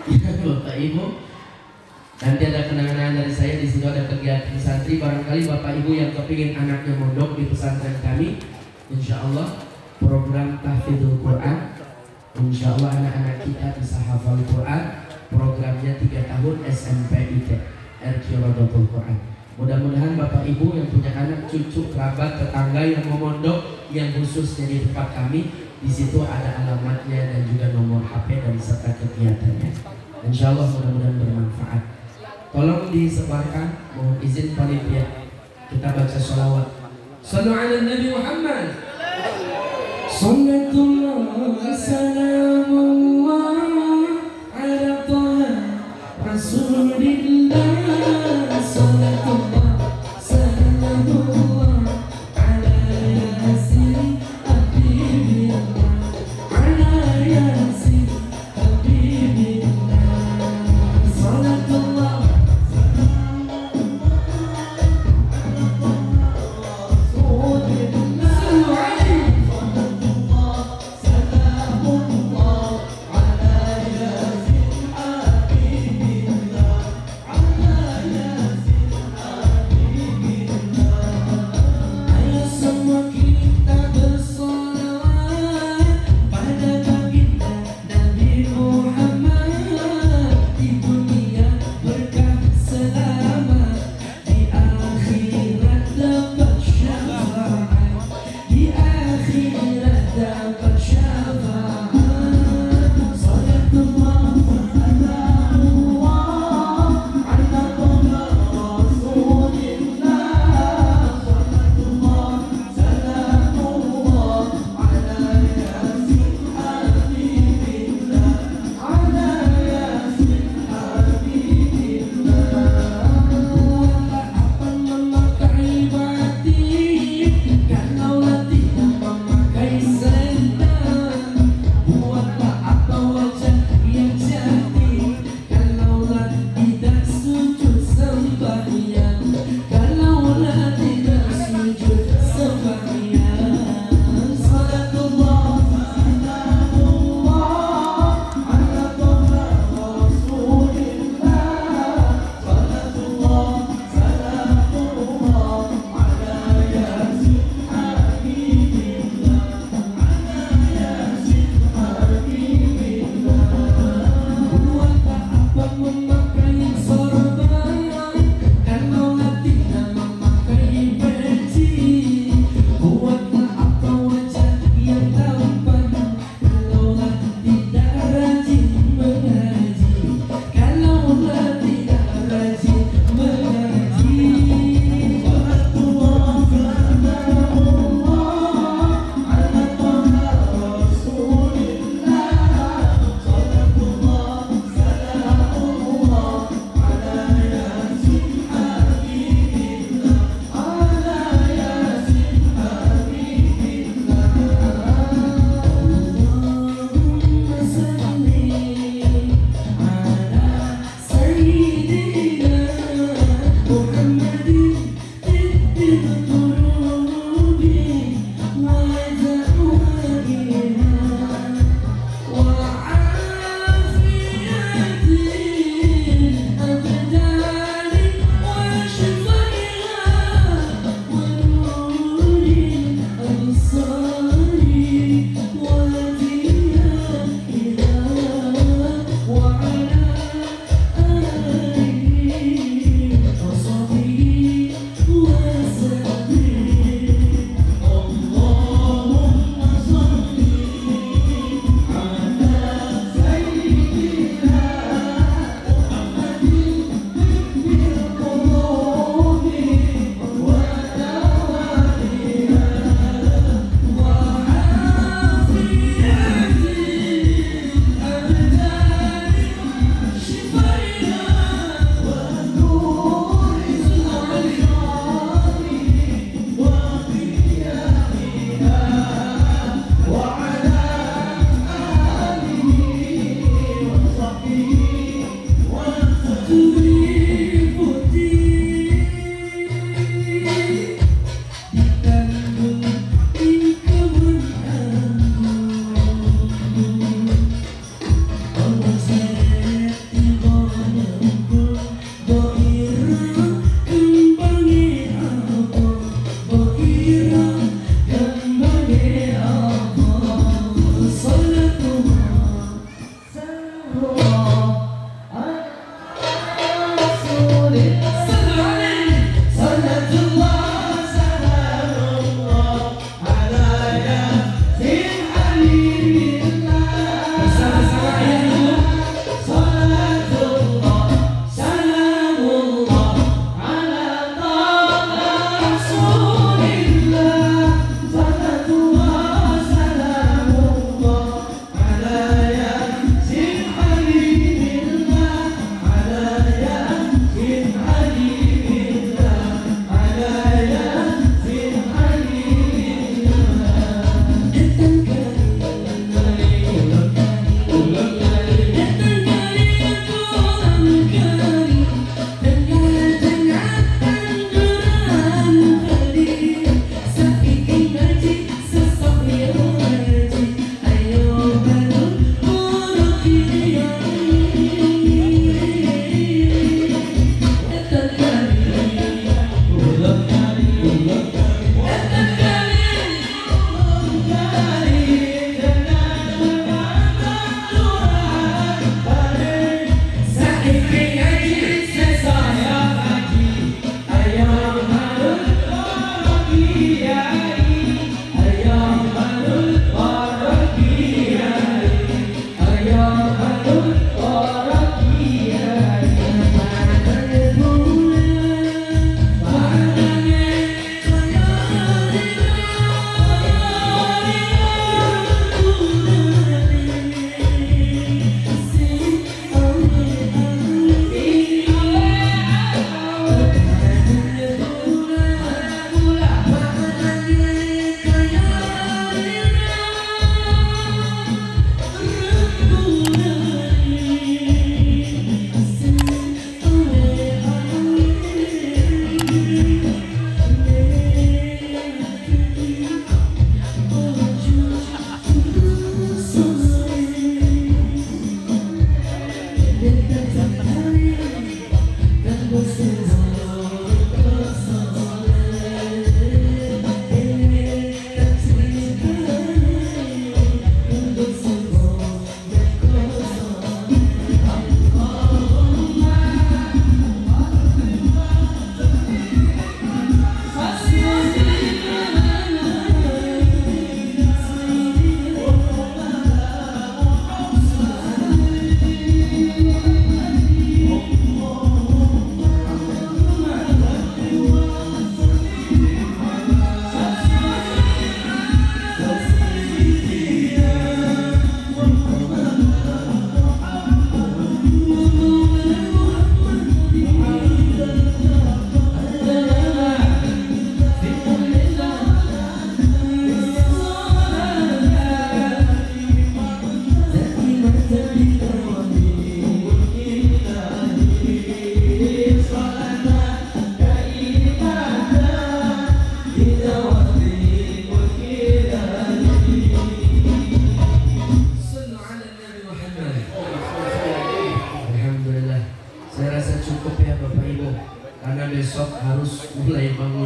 [SPEAKER 1] Ya Bapak Ibu, nanti ada kenangan dari saya di situ, ada kegiatan santri. Barangkali Bapak Ibu yang kepingin anaknya mondok di pesantren kami, insya Allah program tahfidzul Quran, insya Allah anak-anak kita bisa hafal Quran. Programnya 3 tahun SMP IT Rodotul Quran. Mudah-mudahan Bapak Ibu yang punya anak, cucu, kerabat, tetangga yang mau mondok, yang khususnya di tempat kami, di situ ada alamatnya dan juga nomor HP dan serta kegiatannya. Insya Allah mudah-mudahan bermanfaat. Tolong disebarkan, mohon izin panitia. Kita baca sholawat. Sallu ala Nabi Muhammad. Sallatullah salamullah ala Taha Rasulillah. Sallatullah salamullah ala Yasin Habibillah, ala Yasin Habibillah. Sallatullah salamullah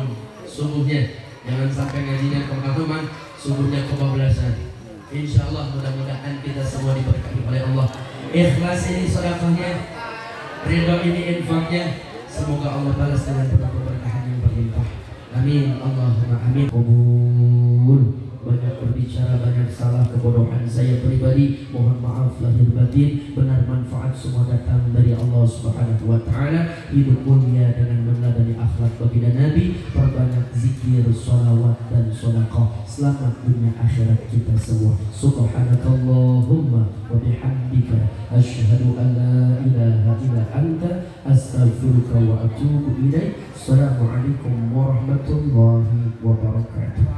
[SPEAKER 1] bangun subuhnya, jangan sampai ngajinya kemalaman, subuhnya kebablasan. Insya Allah mudah-mudahan kita semua diberkahi oleh Allah. Ikhlas ini sedekahnya, ridho ini infaknya. Semoga Allah balas dengan penuh keberkahan yang berlimpah. Amin Allahumma amin. Banyak berbicara, banyak salah, kebodohan saya pribadi, mohon maaf lahir batin. Benar manfaat semua datang dari Allah Subhanahu wa taala. Hidup mulia dengan meneladani akhlak baginda Nabi, perbanyak zikir, sholawat dan sedekah. Selamat dunia akhirat kita semua. Subhanakallahumma wa bihamdika asyhadu an la ilaha illa anta astaghfiruka wa atubu ilaik. Assalamualaikum warahmatullahi wabarakatuh.